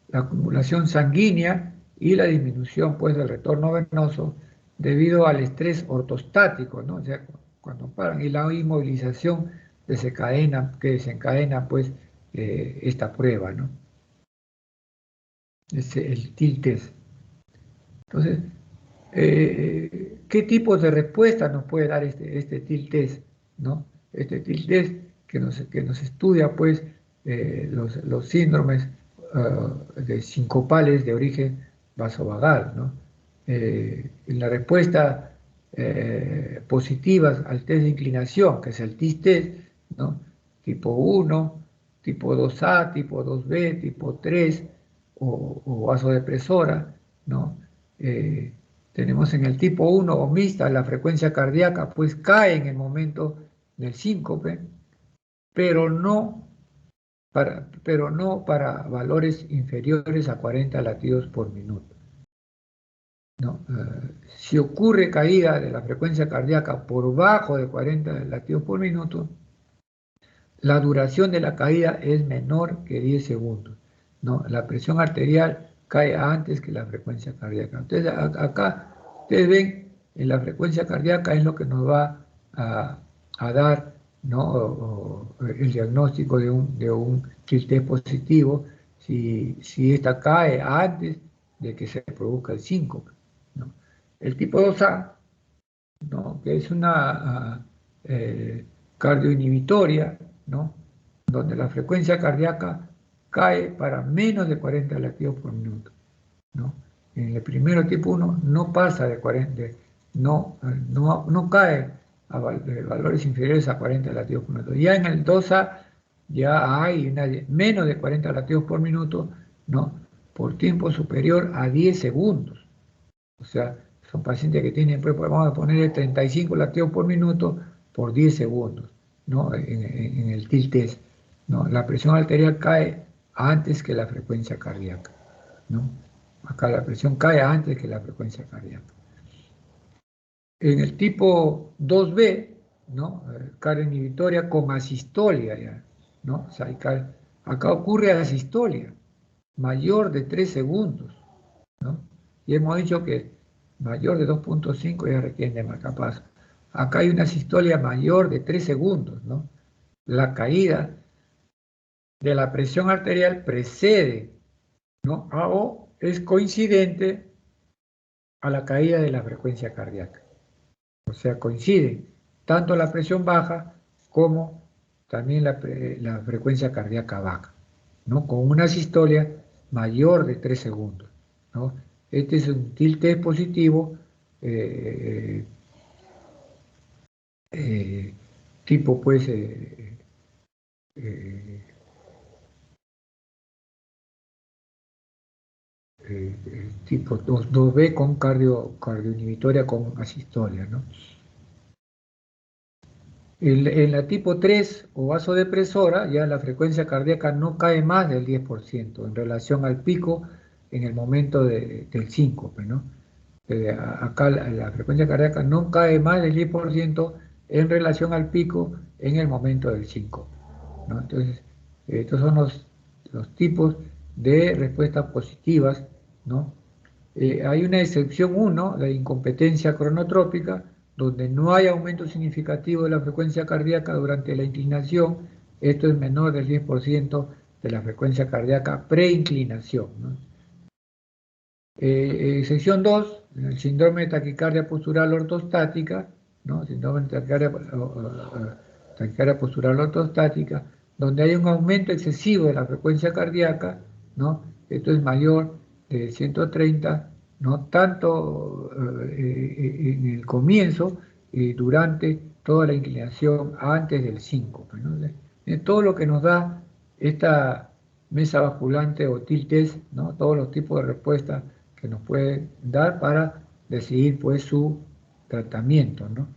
la acumulación sanguínea y la disminución, pues, del retorno venoso debido al estrés ortostático, ¿no? O sea, cuando paran y la inmovilización que desencadena, pues, esta prueba, ¿no? Es el TIL test. Entonces, ¿qué tipos de respuesta nos puede dar este TIL test, ¿no? Este TIL test que nos estudia, pues, los síndromes de sincopales de origen vasovagal, ¿no? En la respuesta positivas al test de inclinación, que es el TIS test, ¿no? Tipo 1, tipo 2A, tipo 2B, tipo 3 o vasodepresora, ¿no? Eh, Tenemos en el tipo 1 o mixta la frecuencia cardíaca, pues cae en el momento del síncope, pero pero no para valores inferiores a 40 latidos por minuto, ¿no? Si ocurre caída de la frecuencia cardíaca por bajo de 40 latidos por minuto, la duración de la caída es menor que 10 segundos, ¿no? La presión arterial cae antes que la frecuencia cardíaca. Entonces, acá ustedes ven, en la frecuencia cardíaca es lo que nos va a dar, ¿no? El diagnóstico de un test positivo si esta cae antes de que se produzca el síncope, ¿no? El tipo 2A, ¿no? Que es una cardioinhibitoria, ¿no? Donde la frecuencia cardíaca cae para menos de 40 latidos por minuto, ¿no? En el primero tipo 1 no pasa de 40, no cae a valores inferiores a 40 latidos por minuto. Ya en el 2A ya hay menos de 40 latidos por minuto, ¿no? Por tiempo superior a 10 segundos. O sea, son pacientes que tienen, pues, vamos a ponerle 35 latidos por minuto por 10 segundos, ¿no? En el TIL test, ¿no? La presión arterial cae antes que la frecuencia cardíaca, ¿no? Acá la presión cae antes que la frecuencia cardíaca. En el tipo 2B, ¿no? Carga inhibitoria con asistolia, ya, ¿no? O sea, acá ocurre asistolia mayor de 3 segundos, ¿no? Y hemos dicho que mayor de 2,5 ya requieren de marcapaso. Acá hay una sistolia mayor de 3 segundos, ¿no? La caída de la presión arterial precede, ¿no? O es coincidente a la caída de la frecuencia cardíaca. O sea, coincide tanto la presión baja como también la frecuencia cardíaca baja, ¿no? Con una sistolia mayor de 3 segundos, ¿no? Este es un tilt positivo eh, eh, tipo, pues, eh, tipo 2B con cardioinhibitoria con asistolia, ¿no? En la tipo 3 o vasodepresora, ya la frecuencia cardíaca no cae más del 10% en relación al pico en el momento del síncope, ¿no? Acá la frecuencia cardíaca no cae más del 10% en relación al pico en el momento del síncope, ¿no? Entonces, estos son los tipos de respuestas positivas, ¿no? Hay una excepción 1, la incompetencia cronotrópica, donde no hay aumento significativo de la frecuencia cardíaca durante la inclinación. Esto es menor del 10% de la frecuencia cardíaca preinclinación, ¿no? Sección 2, el síndrome de taquicardia postural ortostática, ¿no? Síndrome de taquicardia postural ortostática, donde hay un aumento excesivo de la frecuencia cardíaca, ¿no? Esto es mayor de 130, no tanto en el comienzo y durante toda la inclinación antes del síncope, ¿no? Todo lo que nos da esta mesa basculante o tilt test, ¿no? Todos los tipos de respuestas que nos puede dar para decidir pues su tratamiento, ¿no?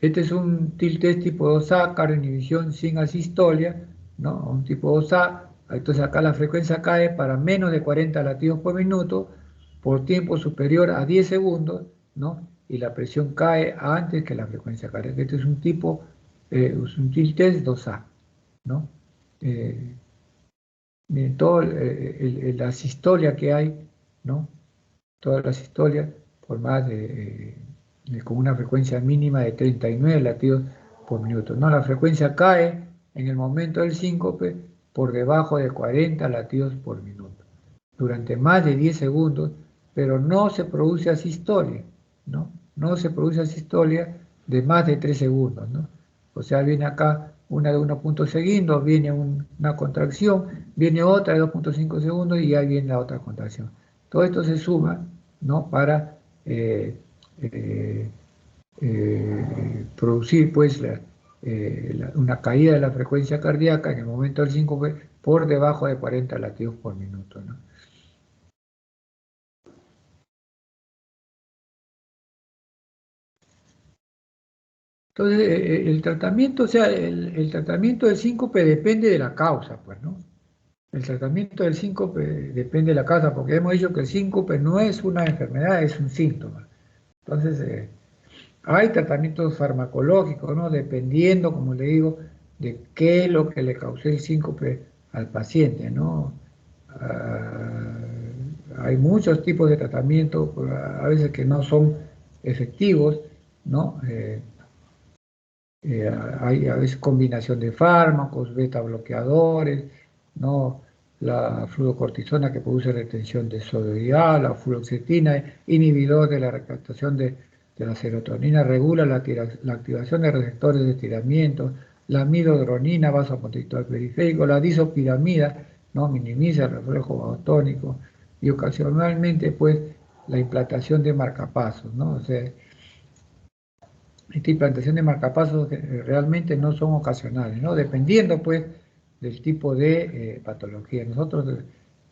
Este es un tilt test tipo 2A, inhibición sin asistolia, ¿no? Un tipo 2A, entonces acá la frecuencia cae para menos de 40 latidos por minuto por tiempo superior a 10 segundos, ¿no? Y la presión cae antes que la frecuencia cardíaca. Este es un tipo, es un tilt test 2A, ¿no? Miren, toda la sistolia que hay, ¿no? Todas las historias formadas con una frecuencia mínima de 39 latidos por minuto. No, la frecuencia cae en el momento del síncope por debajo de 40 latidos por minuto, durante más de 10 segundos, pero no se produce asistolia, ¿no? No se produce asistolia de más de 3 segundos, ¿no? O sea, viene acá una de 1 segundos, viene una contracción, viene otra de 2,5 segundos y ya viene la otra contracción. Todo esto se suma, ¿no? Para eh, producir pues una caída de la frecuencia cardíaca en el momento del síncope por debajo de 40 latidos por minuto, ¿no? Entonces, el tratamiento, o sea, el tratamiento del síncope depende de la causa, pues, ¿no? El tratamiento del síncope depende de la causa, porque hemos dicho que el síncope no es una enfermedad, es un síntoma. Entonces, hay tratamientos farmacológicos, ¿no? Dependiendo, como le digo, de qué es lo que le causó el síncope al paciente, ¿no? Hay muchos tipos de tratamientos, a veces que no son efectivos, ¿no? Hay a veces combinación de fármacos, beta bloqueadores, ¿no? La fluocortisona que produce retención de sodio, la fluoxetina, inhibidor de la recaptación de la serotonina, regula la activación de receptores de estiramiento, la amiodarona, vasoconstrictor periférico, la disopiramida, ¿no? Minimiza el reflejo vagotónico y ocasionalmente, pues, la implantación de marcapasos, ¿no? O sea, esta implantación de marcapasos realmente no son ocasionales, ¿no? Dependiendo, pues, del tipo de patología. Nosotros,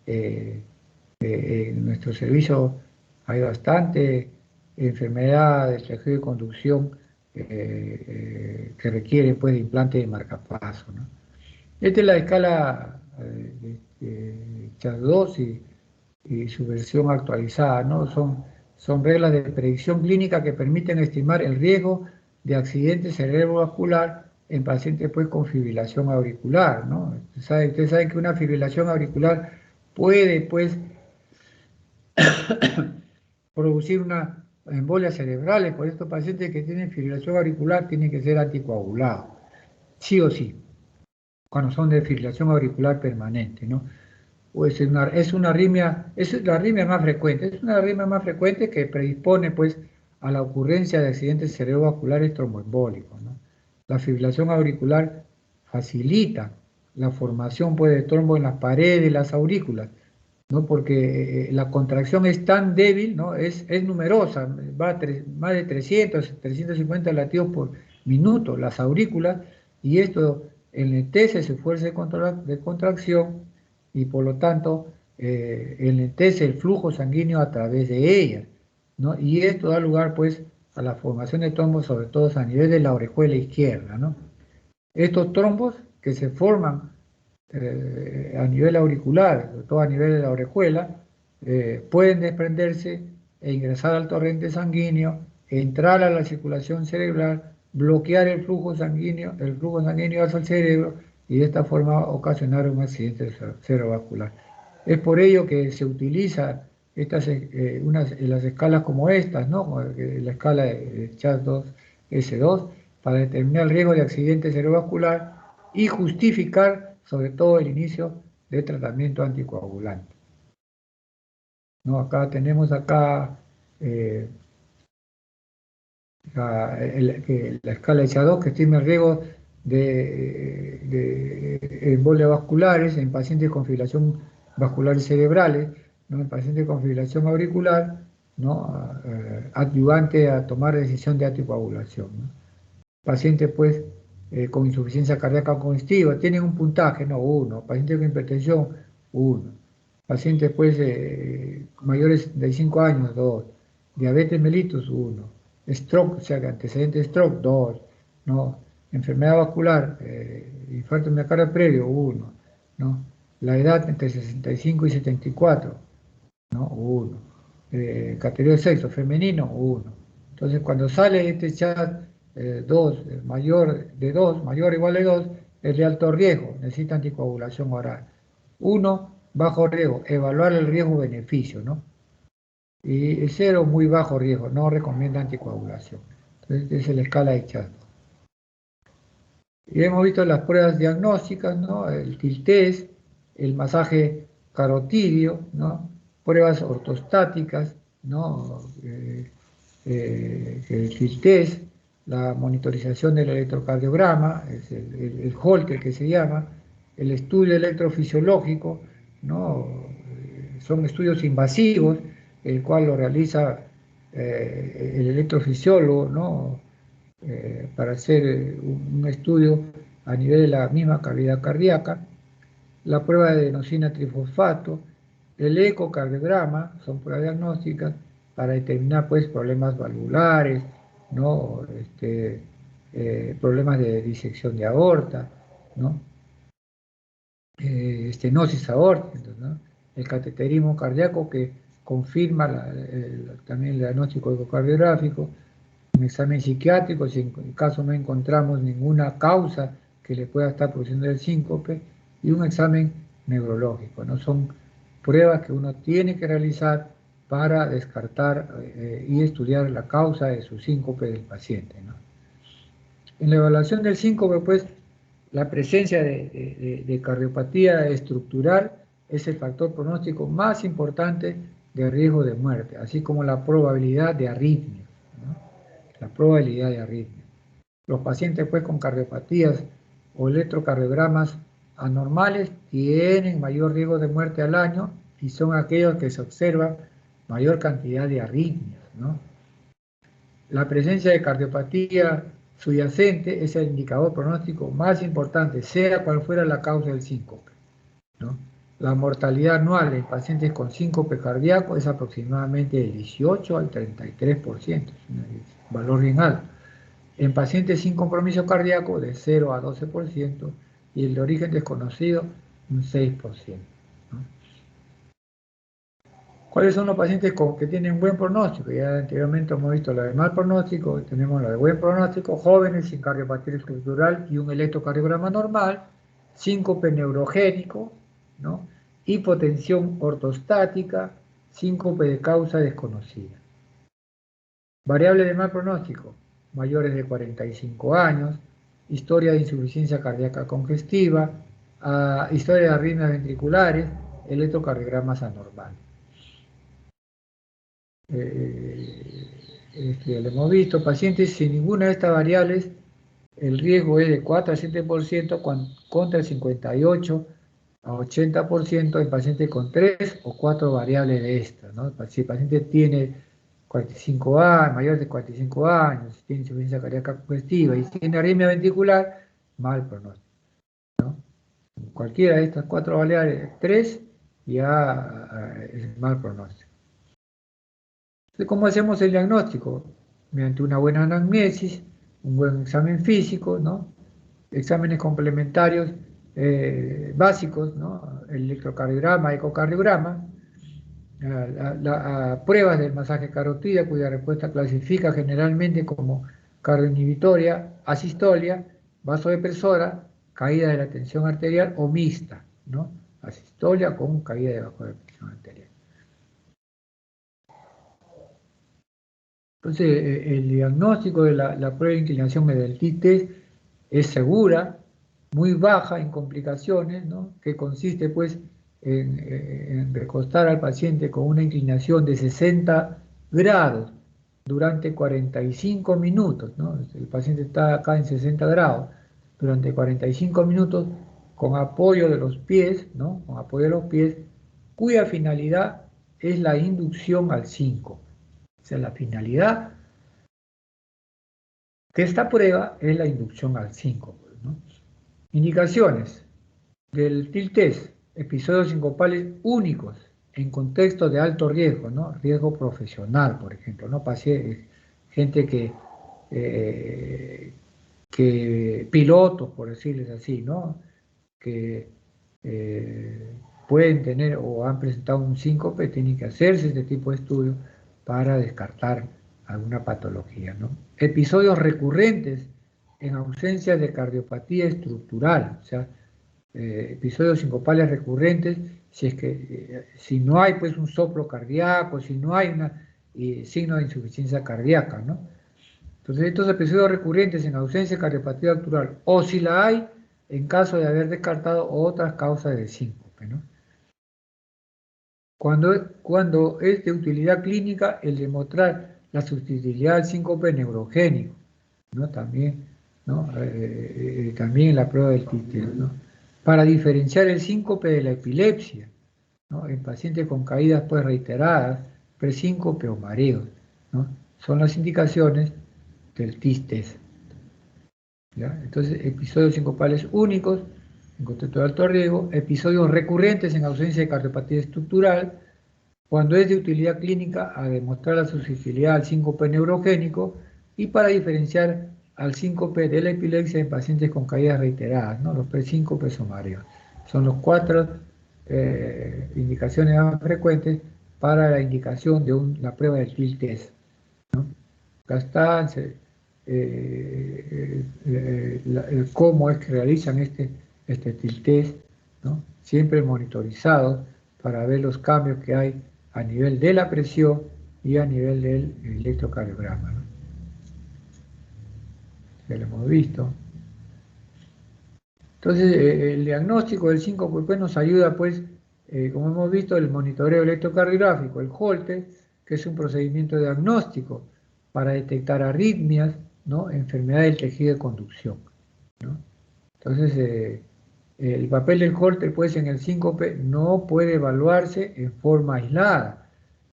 en nuestro servicio hay bastante enfermedad del tejido de conducción que requieren, pues, de implante de marcapasos, ¿no? Esta es la escala CHA2 y su versión actualizada, ¿no? Son reglas de predicción clínica que permiten estimar el riesgo de accidente cerebrovascular en pacientes pues, con fibrilación auricular, ¿no? Ustedes saben que una fibrilación auricular puede pues, producir una embolia cerebral, por estos pacientes que tienen fibrilación auricular tienen que ser anticoagulados, sí o sí, cuando son de fibrilación auricular permanente, ¿no? Pues es una arritmia, es la arritmia más frecuente, es una arritmia más frecuente que predispone pues a la ocurrencia de accidentes cerebrovasculares tromboembólicos, ¿no? La fibrilación auricular facilita la formación pues, de trombo en las paredes de las aurículas, ¿no? Porque la contracción es tan débil, ¿no? Es numerosa, va a más de 350 latidos por minuto las aurículas, y esto enlentece su fuerza de contracción y por lo tanto enlentece el flujo sanguíneo a través de ellas, ¿no? Y esto da lugar pues a la formación de trombos, sobre todo a nivel de la orejuela izquierda, ¿no? Estos trombos que se forman a nivel auricular, sobre todo a nivel de la orejuela, pueden desprenderse e ingresar al torrente sanguíneo, entrar a la circulación cerebral, bloquear el flujo sanguíneo hacia el cerebro y de esta forma ocasionar un accidente cerebrovascular. Es por ello que se utiliza las escalas como estas, ¿no? Como la escala de CHADS-2, S2, para determinar el riesgo de accidente cerebrovascular y justificar sobre todo el inicio de tratamiento anticoagulante. ¿No? Acá tenemos eh, la escala de CHA2 que estima el riesgo de embolias vasculares en pacientes con fibrilación vasculares cerebrales, ¿no? En pacientes con fibrilación auricular, ¿no? Adyuvante a tomar decisión de anticoagulación, ¿no? Pacientes pues con insuficiencia cardíaca congestiva tienen un puntaje, no, 1. Pacientes con hipertensión, 1. Pacientes pues mayores de 5 años, 2. Diabetes mellitus, 1. Stroke, o sea, antecedente de stroke, 2. ¿No? Enfermedad vascular, infarto miocardio previo, 1. ¿No? La edad entre 65 y 74, ¿no? 1. Categoría de sexo, femenino, 1. Entonces, cuando sale este chat 2, mayor o igual a 2, es de alto riesgo, necesita anticoagulación oral. 1, bajo riesgo, evaluar el riesgo-beneficio, ¿no? Y 0, muy bajo riesgo, no recomienda anticoagulación. Entonces, esa es la escala de chat. Y hemos visto las pruebas diagnósticas, ¿no? El TIL-TEST, el masaje carotidio, ¿no? Pruebas ortostáticas, ¿no? El TIL-TEST, la monitorización del electrocardiograma, es el Holter que se llama, el estudio electrofisiológico, ¿no? Son estudios invasivos, el cual lo realiza el electrofisiólogo, ¿no? Para hacer un estudio a nivel de la misma cavidad cardíaca, la prueba de adenosina trifosfato, el ecocardiograma, son pruebas diagnósticas para determinar pues problemas valvulares, ¿no? Problemas de disección de aorta, ¿no? Estenosis aórtica, ¿no? El cateterismo cardíaco que confirma también el diagnóstico ecocardiográfico, un examen psiquiátrico, si en caso no encontramos ninguna causa que le pueda estar produciendo el síncope, y un examen neurológico, ¿no? Son pruebas que uno tiene que realizar para descartar y estudiar la causa de su síncope del paciente, ¿no? En la evaluación del síncope, pues, la presencia de cardiopatía estructural es el factor pronóstico más importante de riesgo de muerte, así como la probabilidad de arritmia, ¿no? La probabilidad de arritmia. Los pacientes pues con cardiopatías o electrocardiogramas anormales tienen mayor riesgo de muerte al año y son aquellos que se observa mayor cantidad de arritmias, ¿no? La presencia de cardiopatía subyacente es el indicador pronóstico más importante, sea cual fuera la causa del síncope, ¿no? La mortalidad anual en pacientes con síncope cardíaco es aproximadamente del 18 al 33%, es un valor bien alto. En pacientes sin compromiso cardíaco de 0 a 12% y el de origen desconocido un 6%, ¿no? ¿Cuáles son los pacientes que tienen buen pronóstico? Ya anteriormente hemos visto la de mal pronóstico, tenemos la de buen pronóstico, jóvenes sin cardiopatía estructural y un electrocardiograma normal, síncope neurogénico, ¿no? Hipotensión ortostática, síncope de causa desconocida. Variable de mal pronóstico, mayores de 45 años, historia de insuficiencia cardíaca congestiva, historia de arritmias ventriculares, electrocardiogramas anormales. Lo hemos visto, pacientes sin ninguna de estas variables, el riesgo es de 4 a 7% contra el 58 a 80% en pacientes con 3 o 4 variables de estas, ¿no? Si el paciente tiene 45 años, mayor de 45 años, tiene insuficiencia cardíaca congestiva y tiene arritmia ventricular, mal pronóstico, ¿no? Cualquiera de estas 4 variables, 3 ya es mal pronóstico. Entonces, ¿cómo hacemos el diagnóstico? mediante una buena anamnesis, un buen examen físico, ¿no? Exámenes complementarios básicos, ¿no? El electrocardiograma, ecocardiograma, a pruebas del masaje carotídeo, cuya respuesta clasifica generalmente como cardioinhibitoria, asistolia, vasodepresora, caída de la tensión arterial o mixta, ¿no? Asistolia con caída de tensión arterial. Entonces, el diagnóstico de la prueba de inclinación mediante el test es segura, muy baja en complicaciones, ¿no? Que consiste pues en recostar al paciente con una inclinación de 60 grados durante 45 minutos, ¿no? El paciente está acá en 60 grados durante 45 minutos con apoyo de los pies, ¿no? Con apoyo de los pies, cuya finalidad es la inducción al síncope. O sea, la finalidad de esta prueba es la inducción al síncope, ¿no? Indicaciones del TIL test: episodios sincopales únicos en contextos de alto riesgo, ¿no? Riesgo profesional, por ejemplo, ¿no? Gente que pilotos, por decirles así, ¿no? Que pueden tener o han presentado un síncope, tienen que hacerse este tipo de estudios para descartar alguna patología, ¿no? Episodios recurrentes en ausencia de cardiopatía estructural, o sea, episodios sincopales recurrentes, si es que si no hay pues un soplo cardíaco, si no hay una signo de insuficiencia cardíaca, ¿no? Entonces, estos episodios recurrentes en ausencia de cardiopatía estructural, o si la hay, en caso de haber descartado otras causas de síncope, ¿no? Cuando es de utilidad clínica el demostrar la sustituibilidad del síncope neurogénico, ¿no? También, ¿no? También en la prueba del TIL, ¿no? Para diferenciar el síncope de la epilepsia, ¿no? En pacientes con caídas pues reiteradas, presíncope o mareos, ¿no? Son las indicaciones del TIS-TEST. ¿Ya? Entonces, episodios sincopales únicos en contexto de alto riesgo, episodios recurrentes en ausencia de cardiopatía estructural, cuando es de utilidad clínica a demostrar la susceptibilidad al síncope neurogénico y para diferenciar al síncope de la epilepsia en pacientes con caídas reiteradas, ¿no? Los presíncopes o mareos. Son los 4 indicaciones más frecuentes para la indicación de la prueba del TIL test, ¿no? Acá está cómo es que realizan este TIL test, ¿no? Siempre monitorizado para ver los cambios que hay a nivel de la presión y a nivel del electrocardiograma, ¿no? Ya lo hemos visto. Entonces, el diagnóstico del síncope pues, nos ayuda, pues, como hemos visto, el monitoreo electrocardiográfico, el Holter, que es un procedimiento diagnóstico para detectar arritmias, ¿no? Enfermedad del tejido de conducción, ¿no? Entonces, el papel del Holter, pues, en el síncope no puede evaluarse en forma aislada.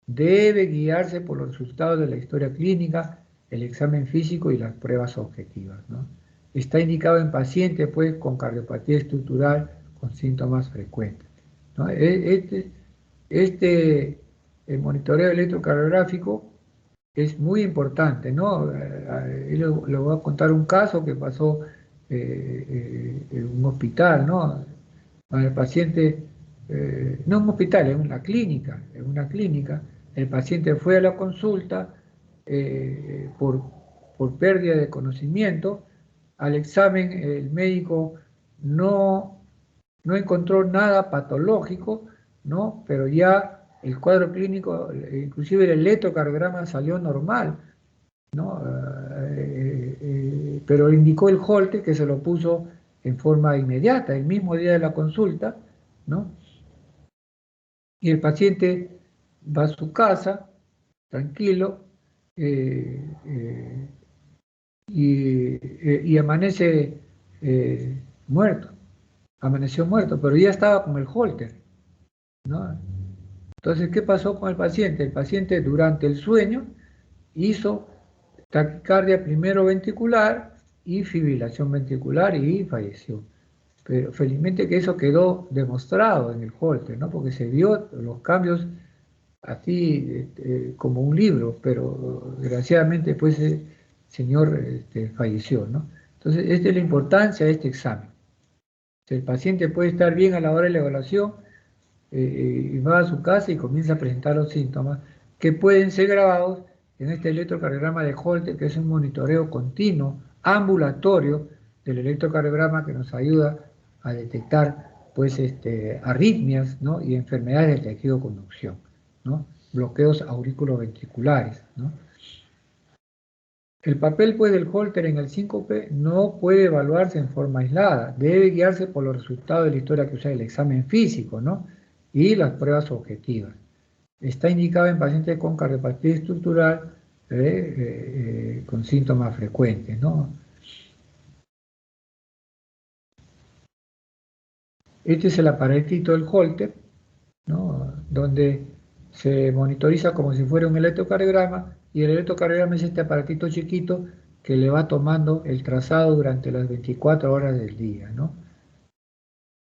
Debe guiarse por los resultados de la historia clínica, el examen físico y las pruebas objetivas, ¿no? Está indicado en pacientes pues, con cardiopatía estructural con síntomas frecuentes, ¿no? El monitoreo electrocardiográfico es muy importante, ¿no? Le voy a contar un caso que pasó en un hospital, ¿no? El paciente, no en un hospital, en una clínica, el paciente fue a la consulta por pérdida de conocimiento. Al examen el médico no, no encontró nada patológico, ¿no? Pero ya el cuadro clínico, inclusive el electrocardiograma salió normal, ¿no? Pero indicó el Holter que se lo puso en forma inmediata, el mismo día de la consulta, ¿no? Y el paciente va a su casa, tranquilo, eh, eh, y amanece muerto, amaneció muerto, pero ya estaba con el Holter, ¿no? Entonces, ¿qué pasó con el paciente? El paciente durante el sueño hizo taquicardia primero ventricular y fibrilación ventricular y falleció. Pero felizmente que eso quedó demostrado en el Holter, ¿no? Porque se vio los cambios así como un libro, pero desgraciadamente pues el señor falleció, ¿no? Entonces, esta es la importancia de este examen. El paciente puede estar bien a la hora de la evaluación y va a su casa y comienza a presentar los síntomas que pueden ser grabados en este electrocardiograma de Holter, que es un monitoreo continuo, ambulatorio del electrocardiograma que nos ayuda a detectar pues, arritmias, ¿no? Y enfermedades del tejido de conducción, ¿no? Bloqueos auriculoventriculares, ¿no? El papel pues, del Holter en el síncope no puede evaluarse en forma aislada, debe guiarse por los resultados de la historia que usa el examen físico, ¿no? Y las pruebas objetivas. Está indicado en pacientes con cardiopatía estructural con síntomas frecuentes, ¿no? Este es el aparatito del Holter, ¿no? Donde se monitoriza como si fuera un electrocardiograma y el electrocardiograma es este aparatito chiquito que le va tomando el trazado durante las 24 horas del día, ¿no?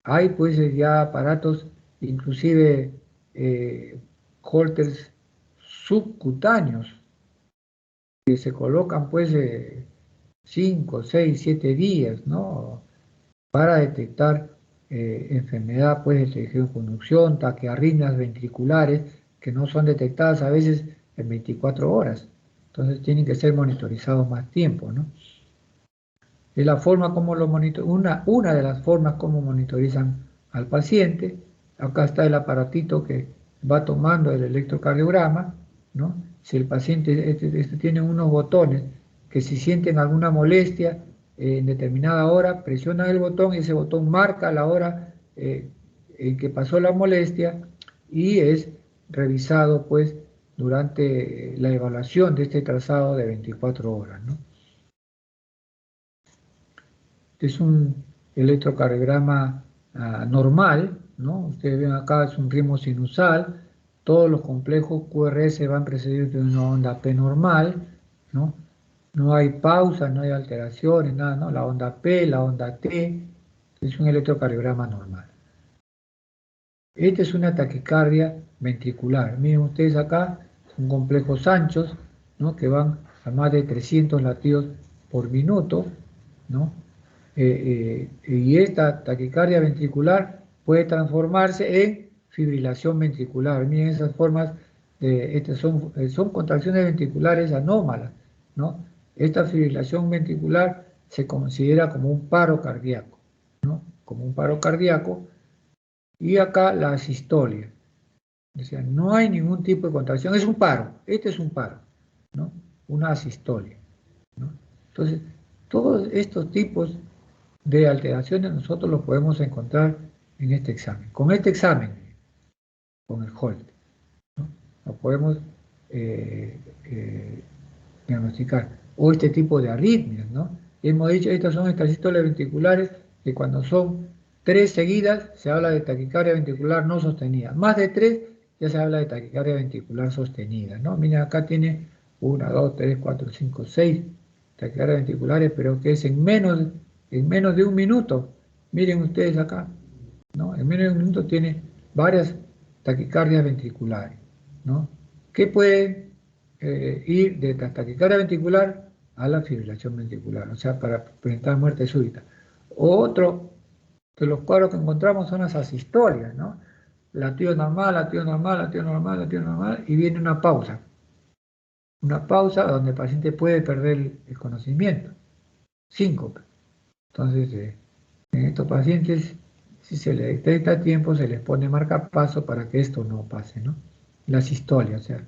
Hay pues ya aparatos, inclusive Holters subcutáneos, que se colocan pues 5, 6, 7 días, ¿no? Para detectar enfermedad pues del tejido de conducción, taquiarritmias ventriculares que no son detectadas a veces en 24 horas. Entonces tienen que ser monitorizados más tiempo, ¿no? Es la forma como lo una de las formas como monitorizan al paciente. Acá está el aparatito que va tomando el electrocardiograma, ¿no? Si el paciente tiene unos botones que si sienten alguna molestia en determinada hora, presionan el botón y ese botón marca la hora en que pasó la molestia y es revisado pues durante la evaluación de este trazado de 24 horas, ¿no? Es un electrocardiograma normal, ¿no? Ustedes ven acá, es un ritmo sinusal, todos los complejos QRS van precedidos de una onda P normal, ¿no? No hay pausas, no hay alteraciones, nada, ¿no? La onda P, la onda T, es un electrocardiograma normal. Esta es una taquicardia ventricular. Miren ustedes acá, son complejos anchos, ¿no? Que van a más de 300 latidos por minuto, ¿no? Y esta taquicardia ventricular puede transformarse en fibrilación ventricular. Miren esas formas, estas son contracciones ventriculares anómalas, ¿no? Esta fibrilación ventricular se considera como un paro cardíaco, ¿no? Como un paro cardíaco. Y acá la asistolia. O sea, no hay ningún tipo de contracción, es un paro, este es un paro, ¿no? Una asistolia, ¿no? Entonces, todos estos tipos de alteraciones nosotros los podemos encontrar en este examen. Con este examen, con el Holt, ¿no? Lo podemos eh, eh, diagnosticar. O este tipo de arritmias, ¿no? Hemos dicho, estas son estas sístoles ventriculares que cuando son 3 seguidas se habla de taquicardia ventricular no sostenida. Más de 3 ya se habla de taquicardia ventricular sostenida, ¿no? Miren, acá tiene 1, 2, 3, 4, 5, 6 taquicardias ventriculares, pero que es en menos de un minuto. Miren ustedes acá, ¿no? En menos de un minuto tiene varias taquicardias ventriculares, ¿no? Que pueden ir de la taquicardia ventricular a la fibrilación ventricular, o sea, para presentar muerte súbita. Otro de los cuadros que encontramos son las asistolias, ¿no? Latido normal, latido normal, latido normal, latido normal, y viene una pausa. Una pausa donde el paciente puede perder el conocimiento, síncope. Entonces, en estos pacientes, si se les detecta a tiempo, se les pone marcapaso para que esto no pase, ¿no? La sistolia, o sea,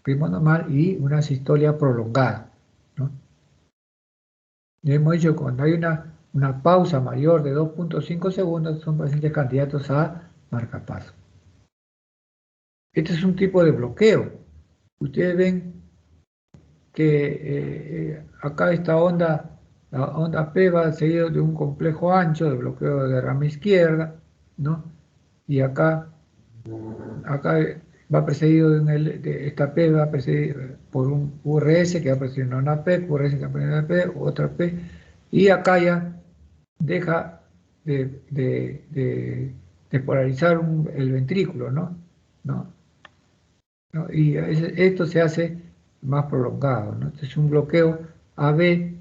ritmo normal y una sistolia prolongada, ¿no? Ya hemos dicho que cuando hay una pausa mayor de 2,5 segundos, son pacientes candidatos a marcapaso. Este es un tipo de bloqueo. Ustedes ven que acá esta onda, la onda P va seguido de un complejo ancho de bloqueo de rama izquierda, ¿no? Y acá va precedido de esta P va precedido por un URS que va precediendo una P, URS que va precediendo una P, otra P, y acá ya deja de polarizar el ventrículo, ¿no? ¿No? ¿no? Y esto se hace más prolongado, ¿no? Este es un bloqueo AB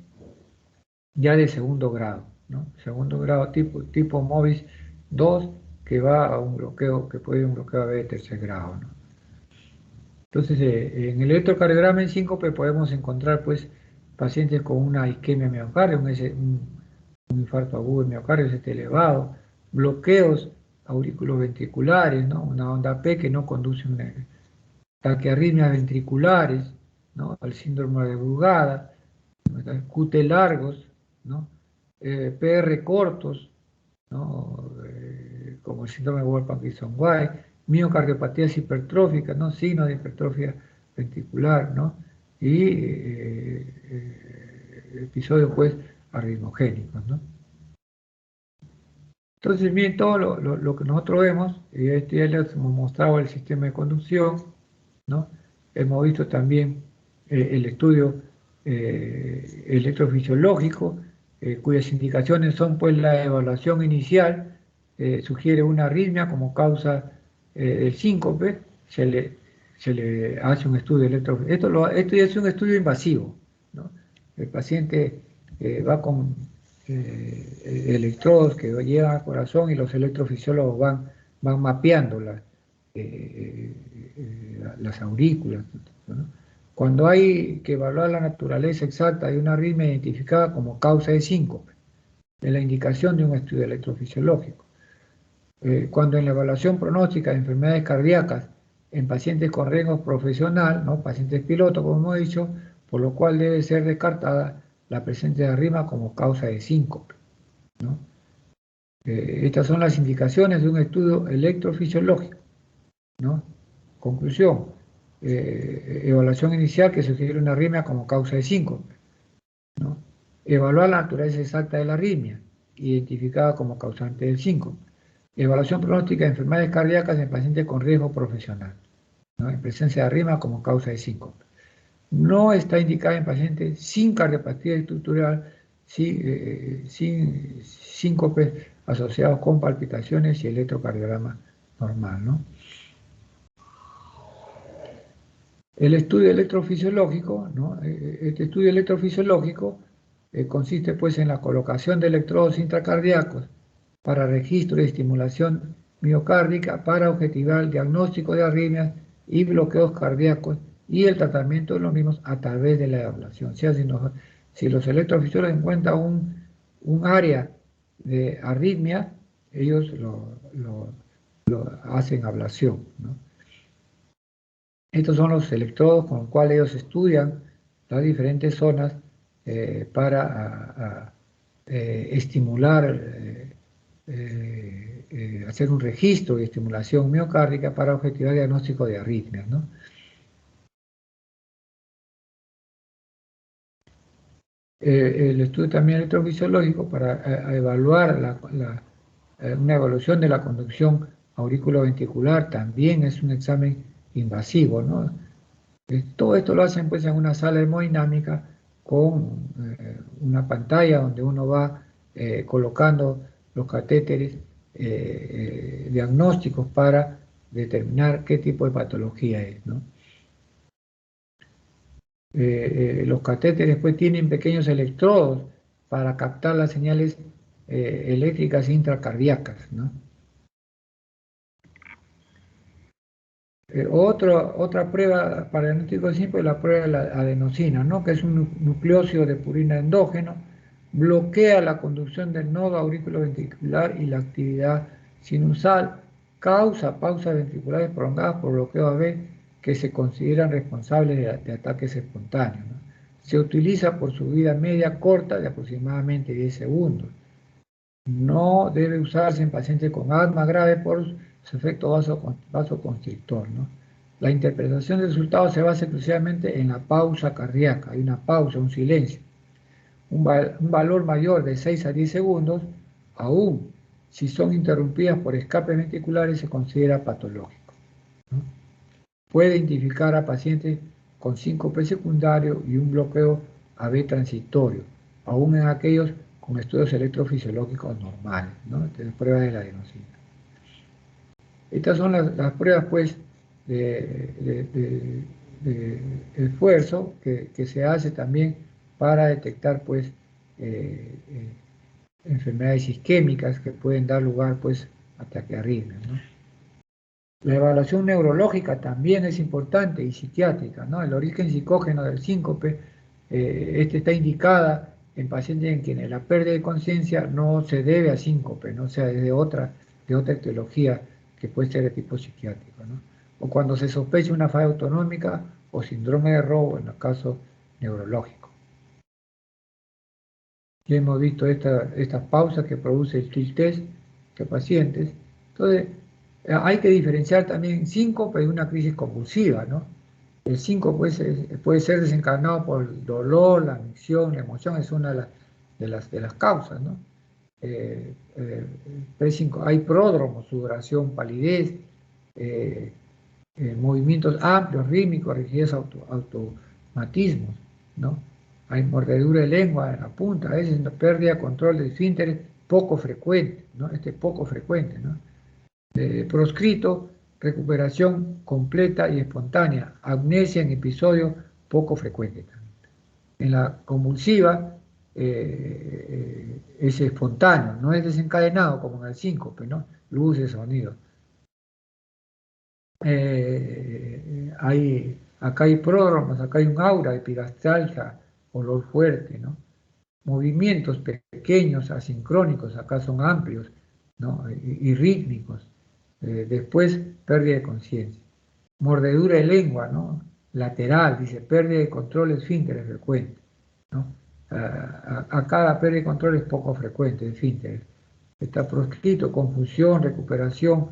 ya de segundo grado, ¿no? Segundo grado tipo MOVIS 2 que va a un bloqueo, que puede ir a un bloqueo AB de tercer grado, ¿no? Entonces, en el electrocardiograma en síncope podemos encontrar, pues, pacientes con una isquemia miocardio, un infarto agudo de miocardio, ST elevado, bloqueos auriculoventriculares, ¿no? Una onda P que no conduce a una taquiarritmias ventriculares, ¿no? Al síndrome de Brugada, QT largos, ¿no? PR cortos, ¿no? Como el síndrome de Wolfram-Parkinson-White, miocardiopatías hipertróficas, ¿no? Signos de hipertrofia ventricular, ¿no? Y episodios, pues, arritmogénicos, ¿no? Entonces, bien, todo lo que nosotros vemos, y ya les hemos mostrado el sistema de conducción, ¿no? Hemos visto también el estudio electrofisiológico, cuyas indicaciones son, pues, la evaluación inicial, sugiere una arritmia como causa del síncope, se le hace un estudio electrofisiológico. Esto ya es un estudio invasivo, ¿no? El paciente va con electrodos que llegan al corazón y los electrofisiólogos van mapeando las aurículas, ¿no? Cuando hay que evaluar la naturaleza exacta de una arritmia identificada como causa de síncope, es la indicación de un estudio electrofisiológico. Cuando en la evaluación pronóstica de enfermedades cardíacas en pacientes con riesgo profesional, ¿no? Pacientes pilotos, como hemos dicho, por lo cual debe ser descartada la presencia de arritmia como causa de síncope, ¿no? Estas son las indicaciones de un estudio electrofisiológico, ¿no? Conclusión, evaluación inicial que sugiere una arritmia como causa de síncope, ¿no? Evaluar la naturaleza exacta de la arritmia, identificada como causante del síncope. Evaluación pronóstica de enfermedades cardíacas en pacientes con riesgo profesional, ¿no? En presencia de arritmia como causa de síncope. No está indicada en pacientes sin cardiopatía estructural, sin síncope asociados con palpitaciones y electrocardiograma normal, ¿no? El estudio electrofisiológico, ¿no? Este estudio electrofisiológico consiste, pues, en la colocación de electrodos intracardíacos para registro y estimulación miocárdica para objetivar el diagnóstico de arritmias y bloqueos cardíacos y el tratamiento de los mismos a través de la ablación. O sea, si los electrofisiólogos encuentran un área de arritmia, ellos lo hacen ablación, ¿no? Estos son los electrodos con los cuales ellos estudian las diferentes zonas para estimular, hacer un registro de estimulación miocárdica para objetivar el diagnóstico de arritmias, ¿no? El estudio también electrofisiológico para evaluar una evaluación de la conducción auriculoventricular también es un examen invasivo, ¿no? Todo esto lo hacen, pues, en una sala hemodinámica con una pantalla donde uno va colocando los catéteres diagnósticos para determinar qué tipo de patología es, ¿no? Los catéteres, pues, tienen pequeños electrodos para captar las señales eléctricas intracardíacas, ¿no? Otra prueba para el diagnóstico simple es la prueba de la adenosina, ¿no? Que es un nucleósido de purina endógeno, bloquea la conducción del nodo auriculoventricular y la actividad sinusal, causa pausas ventriculares prolongadas por bloqueo AB que se consideran responsables de ataques espontáneos, ¿no? Se utiliza por su vida media corta de aproximadamente 10 segundos. No debe usarse en pacientes con asma grave por su efecto vasoconstrictor, ¿no? La interpretación del resultado se basa exclusivamente en la pausa cardíaca. Hay una pausa, un silencio. Un valor mayor de 6 a 10 segundos, aún si son interrumpidas por escapes ventriculares, se considera patológico, ¿no? Puede identificar a pacientes con síncope secundario y un bloqueo AB transitorio, aún en aquellos con estudios electrofisiológicos normales, ¿no? Entonces, pruebas de la adenosina. Estas son las pruebas, pues, de esfuerzo que se hace también para detectar pues enfermedades isquémicas que pueden dar lugar pues a taquiarritmias, ¿no? La evaluación neurológica también es importante y psiquiátrica, ¿no? El origen psicógeno del síncope, este está indicada en pacientes en quienes la pérdida de conciencia no se debe a síncope, ¿no? O sea, es de otra etiología que puede ser de tipo psiquiátrico, ¿no? O cuando se sospecha una falla autonómica o síndrome de robo en los casos neurológicos. Ya hemos visto estas pausas que produce el tilt test de pacientes. Entonces, hay que diferenciar también síncope de una crisis convulsiva, ¿no? El síncope puede ser desencadenado por el dolor, la adicción, la emoción, es una de las causas, ¿no? Hay pródromos, sudoración, palidez, eh, movimientos amplios, rítmicos, rigidez, automatismos, ¿no? Hay mordedura de lengua en la punta, a veces pérdida de control de esfínteres poco frecuente, ¿no? Este es poco frecuente, ¿no? Proscrito, recuperación completa y espontánea, amnesia en episodios poco frecuentes. En la convulsiva es espontáneo, no es desencadenado como en el síncope, ¿no? Luces, sonidos. Acá hay pródromos, acá hay un aura, epigastral, olor fuerte, ¿no? Movimientos pequeños, asincrónicos, acá son amplios, ¿no? Y rítmicos. Después, pérdida de conciencia. Mordedura de lengua, ¿no? Lateral, dice, pérdida de control esfínteres frecuente, ¿no? Acá la pérdida de control es poco frecuente, esfínteres. Está proscrito, confusión, recuperación,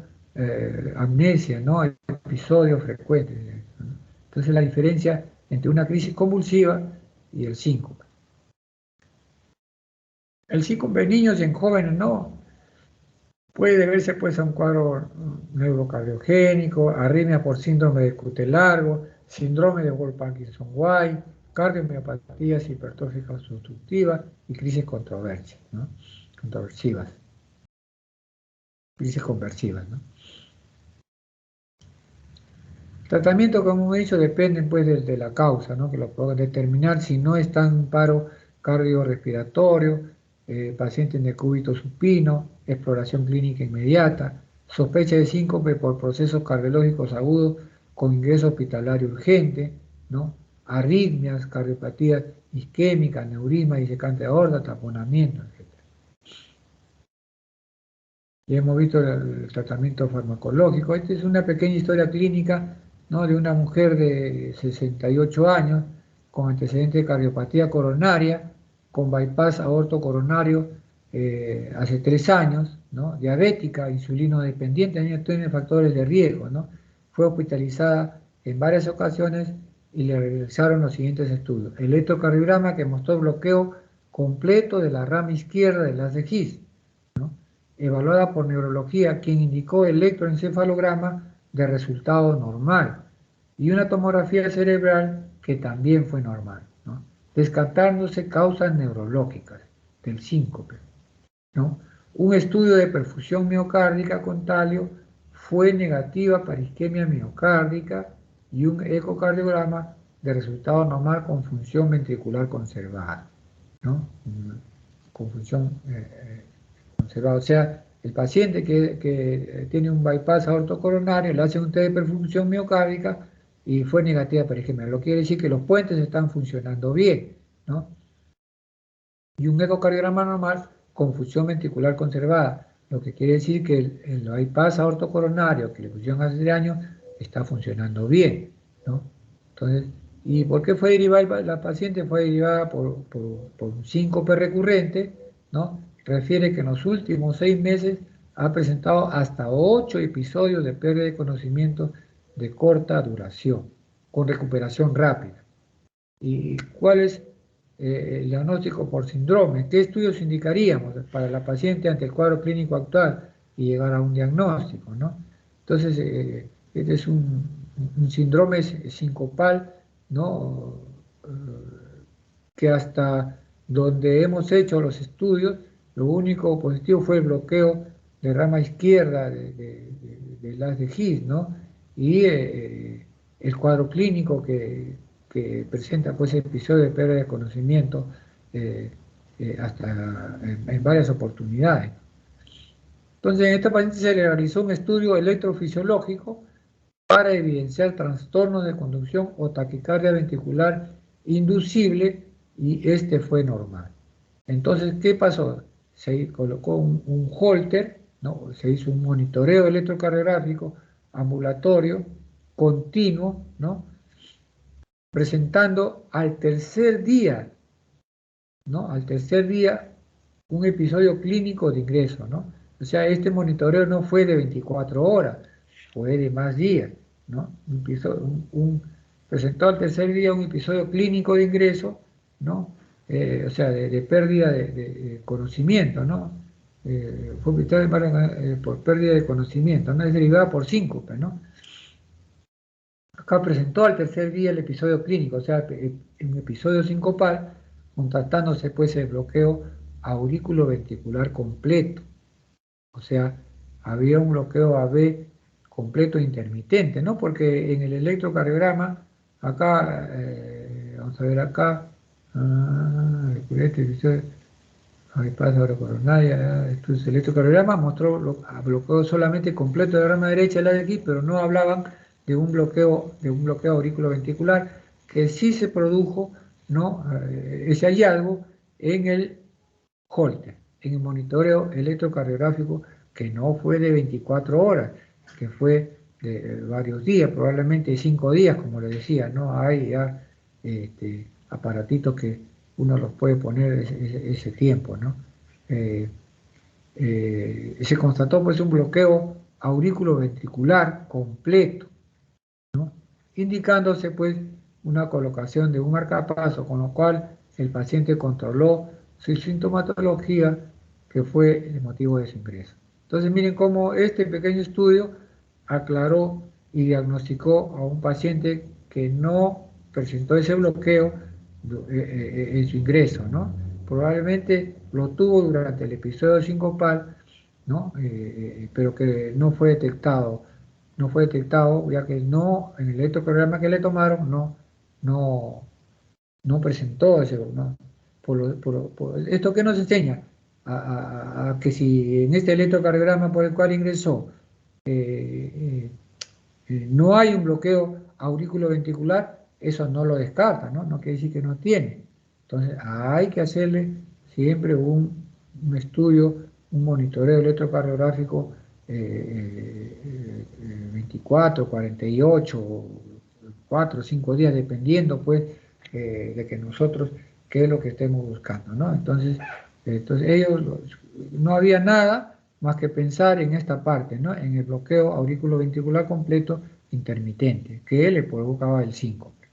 amnesia, ¿no? Episodios frecuentes, ¿no? Entonces la diferencia entre una crisis convulsiva y el síncope. El síncope en niños y en jóvenes no. Puede deberse pues a un cuadro neurocardiogénico, arritmia por síndrome de Cute largo, síndrome de Wolff-Parkinson-White, cardiomiopatías hipertróficas obstructivas y crisis controversias, ¿no? Crisis conversivas, ¿no? Tratamiento, como he dicho, depende pues de la causa, ¿no? Que lo puedo determinar si no está en paro cardiorrespiratorio, paciente en decúbito supino, exploración clínica inmediata, sospecha de síncope por procesos cardiológicos agudos con ingreso hospitalario urgente, ¿no? Arritmias, cardiopatías isquémicas, neurisma, disecante de aorta, taponamiento, etc. Ya hemos visto el tratamiento farmacológico. Esta es una pequeña historia clínica, ¿no? De una mujer de 68 años con antecedente de cardiopatía coronaria, con bypass aorto coronario hace 3 años, ¿no? Diabética, insulino dependiente, tiene factores de riesgo, ¿no? Fue hospitalizada en varias ocasiones y le realizaron los siguientes estudios. El electrocardiograma que mostró bloqueo completo de la rama izquierda del haz de His, ¿no? Evaluada por neurología, quien indicó electroencefalograma de resultado normal y una tomografía cerebral que también fue normal, ¿no? Descartándose causas neurológicas del síncope, ¿no? Un estudio de perfusión miocárdica con talio fue negativa para isquemia miocárdica y un ecocardiograma de resultado normal con función ventricular conservada, ¿no? Con función conservada. O sea, el paciente que tiene un bypass aortocoronario le hace un test de perfusión miocárdica y fue negativa para isquemia. Lo que quiere decir que los puentes están funcionando bien, ¿no? Y un ecocardiograma normal con función ventricular conservada, lo que quiere decir que el bypass aortocoronario que le pusieron hace 3 años está funcionando bien, ¿no? Entonces, ¿y por qué fue derivada la paciente? Fue derivada por un síncope recurrente, ¿no? Refiere que en los últimos 6 meses ha presentado hasta 8 episodios de pérdida de conocimiento de corta duración, con recuperación rápida. ¿Y cuál es el diagnóstico por síndrome? ¿Qué estudios indicaríamos para la paciente ante el cuadro clínico actual y llegar a un diagnóstico, ¿no? Entonces, este es un síndrome sincopal, ¿no? Que hasta donde hemos hecho los estudios, lo único positivo fue el bloqueo de rama izquierda del haz de His, ¿no? y el cuadro clínico que presenta pues episodio de pérdida de conocimiento hasta en varias oportunidades. Entonces, en esta paciente se le realizó un estudio electrofisiológico para evidenciar trastornos de conducción o taquicardia ventricular inducible y este fue normal. Entonces, ¿qué pasó? Se colocó un holter, ¿no? Se hizo un monitoreo electrocardiográfico ambulatorio continuo, ¿no? Presentando al tercer día, ¿no? Al tercer día un episodio clínico de ingreso, ¿no? O sea, este monitoreo no fue de 24 horas, fue de más días, ¿no? Presentó al tercer día un episodio clínico de ingreso, ¿no? O sea, de pérdida de conocimiento, ¿no? Fue hospitalizado por pérdida de conocimiento, ¿no? Es derivada por síncope, ¿no? Acá presentó al tercer día el episodio clínico, o sea, un episodio sincopal, contrastándose pues el bloqueo aurículo-ventricular completo. O sea, había un bloqueo AB completo intermitente, ¿no? Porque en el electrocardiograma, acá, vamos a ver acá, este episodio, bypass ahora coronaria, el electrocardiograma mostró bloqueo solamente completo de la rama derecha del área aquí, pero no hablaban de un bloqueo auriculoventricular, que sí se produjo, ¿no? Ese hallazgo en el Holter, en el monitoreo electrocardiográfico, que no fue de 24 horas, que fue de varios días, probablemente 5 días, como le decía, ¿no? Hay ya aparatitos que uno los puede poner ese tiempo, ¿no? Se constató pues un bloqueo auriculoventricular completo, ¿no? Indicándose pues una colocación de un marcapaso, con lo cual el paciente controló su sintomatología, que fue el motivo de su ingreso. Entonces miren cómo este pequeño estudio aclaró y diagnosticó a un paciente que no presentó ese bloqueo en su ingreso, ¿no? Probablemente lo tuvo durante el episodio sincopal, ¿no? Pero que no fue detectado, ya que no, en el electrocardiograma que le tomaron, no, no presentó ese, ¿no? ¿Esto qué nos enseña? A que si en este electrocardiograma por el cual ingresó no hay un bloqueo auriculoventricular, eso no lo descarta, ¿no? No quiere decir que no tiene. Entonces hay que hacerle siempre un estudio, un monitoreo electrocardiográfico 24, 48, 4 o 5 días, dependiendo pues de que nosotros, qué es lo que estemos buscando, ¿no? Entonces ellos, no había nada más que pensar en esta parte, ¿no? En el bloqueo auriculoventricular completo intermitente, que le provocaba el síncope.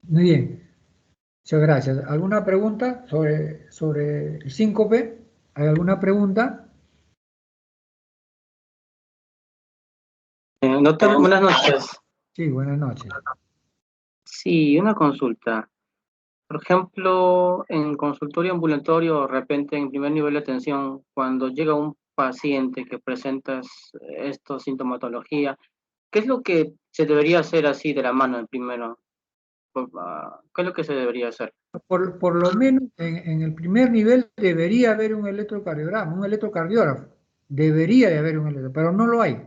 Muy bien, muchas gracias. ¿Alguna pregunta sobre el síncope? ¿Hay alguna pregunta? Doctor, buenas noches. Sí, buenas noches. Sí, una consulta. Por ejemplo, en consultorio ambulatorio, de repente en primer nivel de atención, cuando llega un paciente que presenta esta sintomatología, ¿qué es lo que se debería hacer así de la mano en primero? ¿Qué es lo que se debería hacer? Por lo menos en el primer nivel debería haber un electrocardiograma, un electrocardiógrafo. Debería de haber un electrocardiógrafo, pero no lo hay.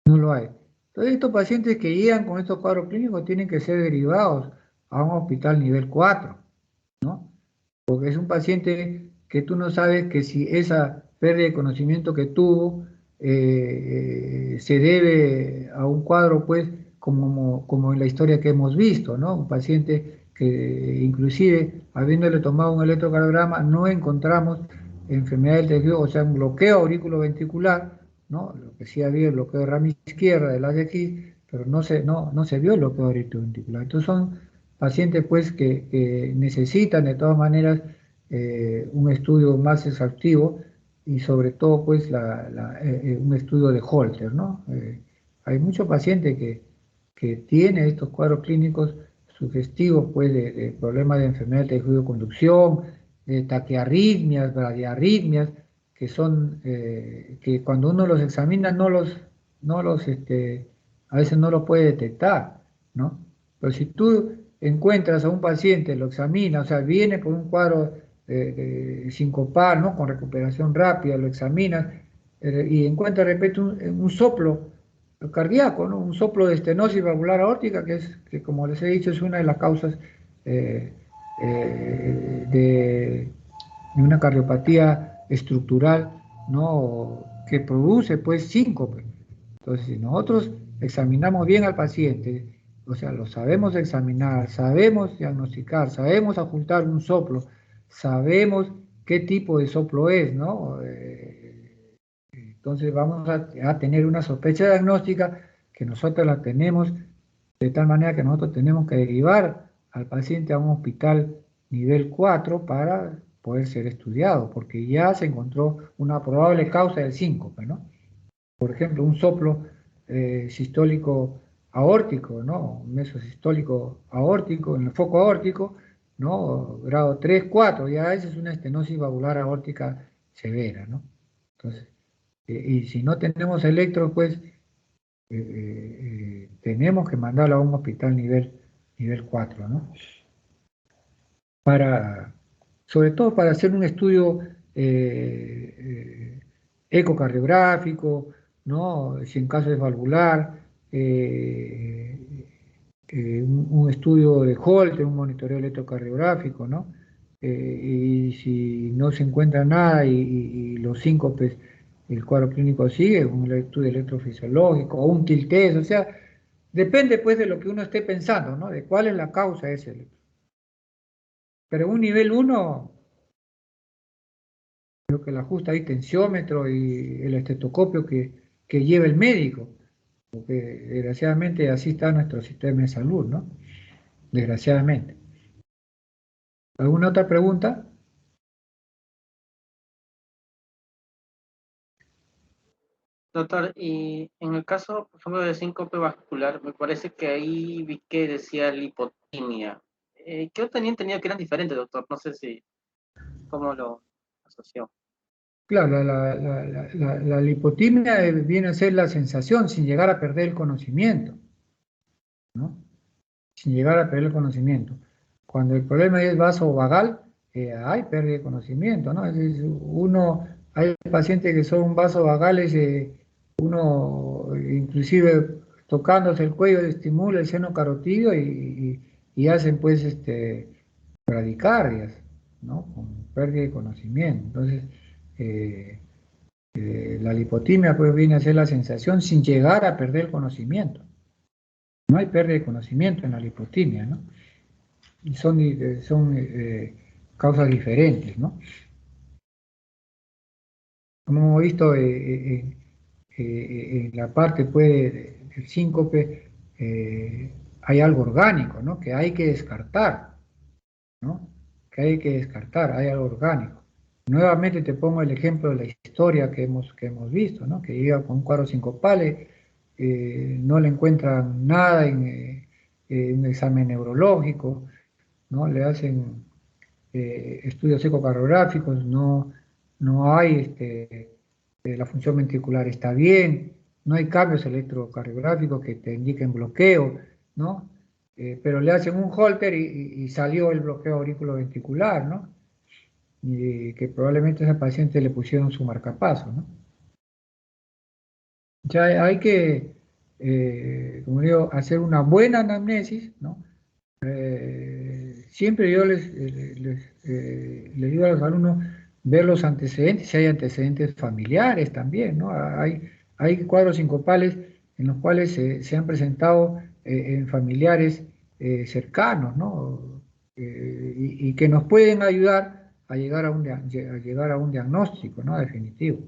No lo hay. Entonces, estos pacientes que llegan con estos cuadros clínicos tienen que ser derivados a un hospital nivel 4, ¿no? Porque es un paciente que tú no sabes que si esa pérdida de conocimiento que tuvo se debe a un cuadro, pues, como en la historia que hemos visto, ¿no? Un paciente que inclusive, habiéndole tomado un electrocardiograma, no encontramos enfermedad del tejido, o sea, un bloqueo auriculoventricular, ¿no? Lo que sí había el bloqueo de rama izquierda del área aquí, pero no se vio el bloqueo auriculoventricular. Entonces son pacientes pues que necesitan de todas maneras un estudio más exhaustivo y sobre todo pues un estudio de Holter, ¿no? Hay muchos pacientes que tienen estos cuadros clínicos sugestivos pues de problemas de enfermedad del tejido de conducción, de taquiarritmias, bradiarritmias, que son que cuando uno los examina a veces no lo puede detectar, ¿no? Pero si tú encuentras a un paciente, lo examinas, o sea, viene por un cuadro de sincopal, ¿no? Con recuperación rápida, lo examinas y encuentras de repente un soplo cardíaco, ¿no? Un soplo de estenosis valvular aórtica, que como les he dicho, es una de las causas eh, de una cardiopatía estructural, ¿no? Que produce pues síncope. Entonces, si nosotros examinamos bien al paciente, o sea, lo sabemos examinar, sabemos diagnosticar, sabemos ajustar un soplo, sabemos qué tipo de soplo es, ¿no? Entonces vamos a tener una sospecha diagnóstica que nosotros la tenemos de tal manera que nosotros tenemos que derivar al paciente a un hospital nivel 4 para poder ser estudiado, porque ya se encontró una probable causa del síncope, ¿no? Por ejemplo, un soplo sistólico aórtico, ¿no? Un mesosistólico aórtico, en el foco aórtico, ¿no? Grado 3, 4, ya esa es una estenosis valvular aórtica severa, ¿no? Entonces, y si no tenemos electro, pues tenemos que mandarlo a un hospital nivel 4, ¿no? Para, sobre todo para hacer un estudio ecocardiográfico, ¿no? Si en caso es valvular, un estudio de Holter, un monitoreo electrocardiográfico, ¿no? Y si no se encuentra nada y los síncopes, el cuadro clínico sigue, un estudio electrofisiológico o un tilt test, o sea, depende pues de lo que uno esté pensando, ¿no? De cuál es la causa de ese electro. Pero un nivel uno creo que le ajusta ahí tensiómetro y el estetoscopio que lleva el médico, porque desgraciadamente así está nuestro sistema de salud, ¿no? Desgraciadamente. ¿Alguna otra pregunta? Doctor, y en el caso, por ejemplo, de síncope vascular, me parece que ahí vi que decía lipotimia. Yo tenía entendido que eran diferentes, doctor. No sé si, cómo lo asoció. Claro, la lipotimia viene a ser la sensación sin llegar a perder el conocimiento, ¿no? Sin llegar a perder el conocimiento. Cuando el problema es vasovagal, hay pérdida de conocimiento, ¿no? Es decir, hay pacientes que son vasovagales, uno inclusive tocándose el cuello estimula el seno carotidio y hacen pues bradicardias, ¿no? Con pérdida de conocimiento. Entonces, eh, la lipotimia pues viene a ser la sensación sin llegar a perder el conocimiento. No hay pérdida de conocimiento en la lipotimia, ¿no? Y son causas diferentes, ¿no? Como hemos visto en la parte pues, del síncope, hay algo orgánico, ¿no? Que hay que descartar, ¿no? Que hay que descartar, hay algo orgánico. Nuevamente te pongo el ejemplo de la historia que hemos visto, ¿no? Que llega con un cuadro sincopal, no le encuentran nada en un examen neurológico, ¿no? Le hacen estudios ecocardiográficos, no hay, la función ventricular está bien, no hay cambios electrocardiográficos que te indiquen bloqueo, ¿no? Pero le hacen un Holter y salió el bloqueo auriculoventricular, ¿no? Y que probablemente a ese paciente le pusieron su marcapaso, ¿no? Ya hay que, como digo, hacer una buena anamnesis, ¿no? Siempre yo les digo a los alumnos ver los antecedentes, si hay antecedentes familiares también, ¿no? Hay cuadros sincopales en los cuales se han presentado en familiares cercanos, ¿no? Y que nos pueden ayudar a llegar a un diagnóstico, ¿no? Definitivo.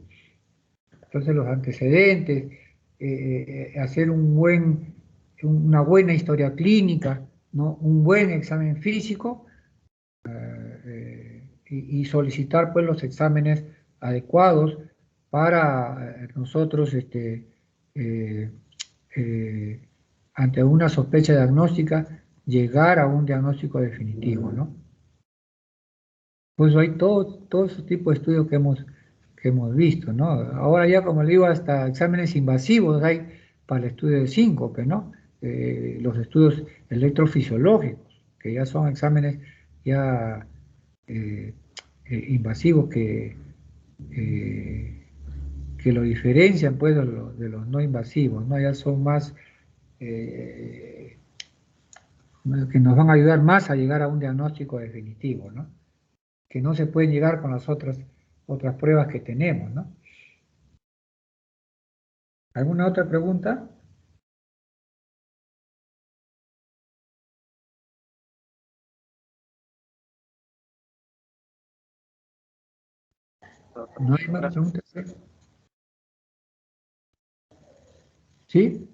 Entonces los antecedentes, hacer una buena historia clínica, ¿no? Un buen examen físico y solicitar pues los exámenes adecuados para nosotros eh, eh, ante una sospecha diagnóstica llegar a un diagnóstico definitivo, ¿no? Pues hay todo ese tipo de estudios hemos visto, ¿no? Ahora ya, como le digo, hasta exámenes invasivos hay para el estudio de síncope, ¿no? Los estudios electrofisiológicos, que ya son exámenes ya invasivos eh, que lo diferencian pues de los no invasivos, ¿no? Ya son más eh, que nos van a ayudar más a llegar a un diagnóstico definitivo, ¿no? Que no se pueden llegar con las otras pruebas que tenemos, ¿no? ¿Alguna otra pregunta? ¿No hay más Gracias. preguntas? ¿Sí?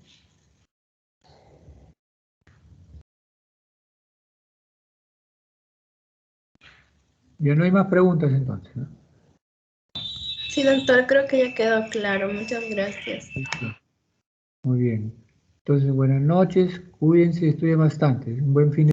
Ya no hay más preguntas entonces, ¿no? Sí, doctor, creo que ya quedó claro. Muchas gracias. Muy bien. Entonces, buenas noches, cuídense, estudien bastante. Un buen fin de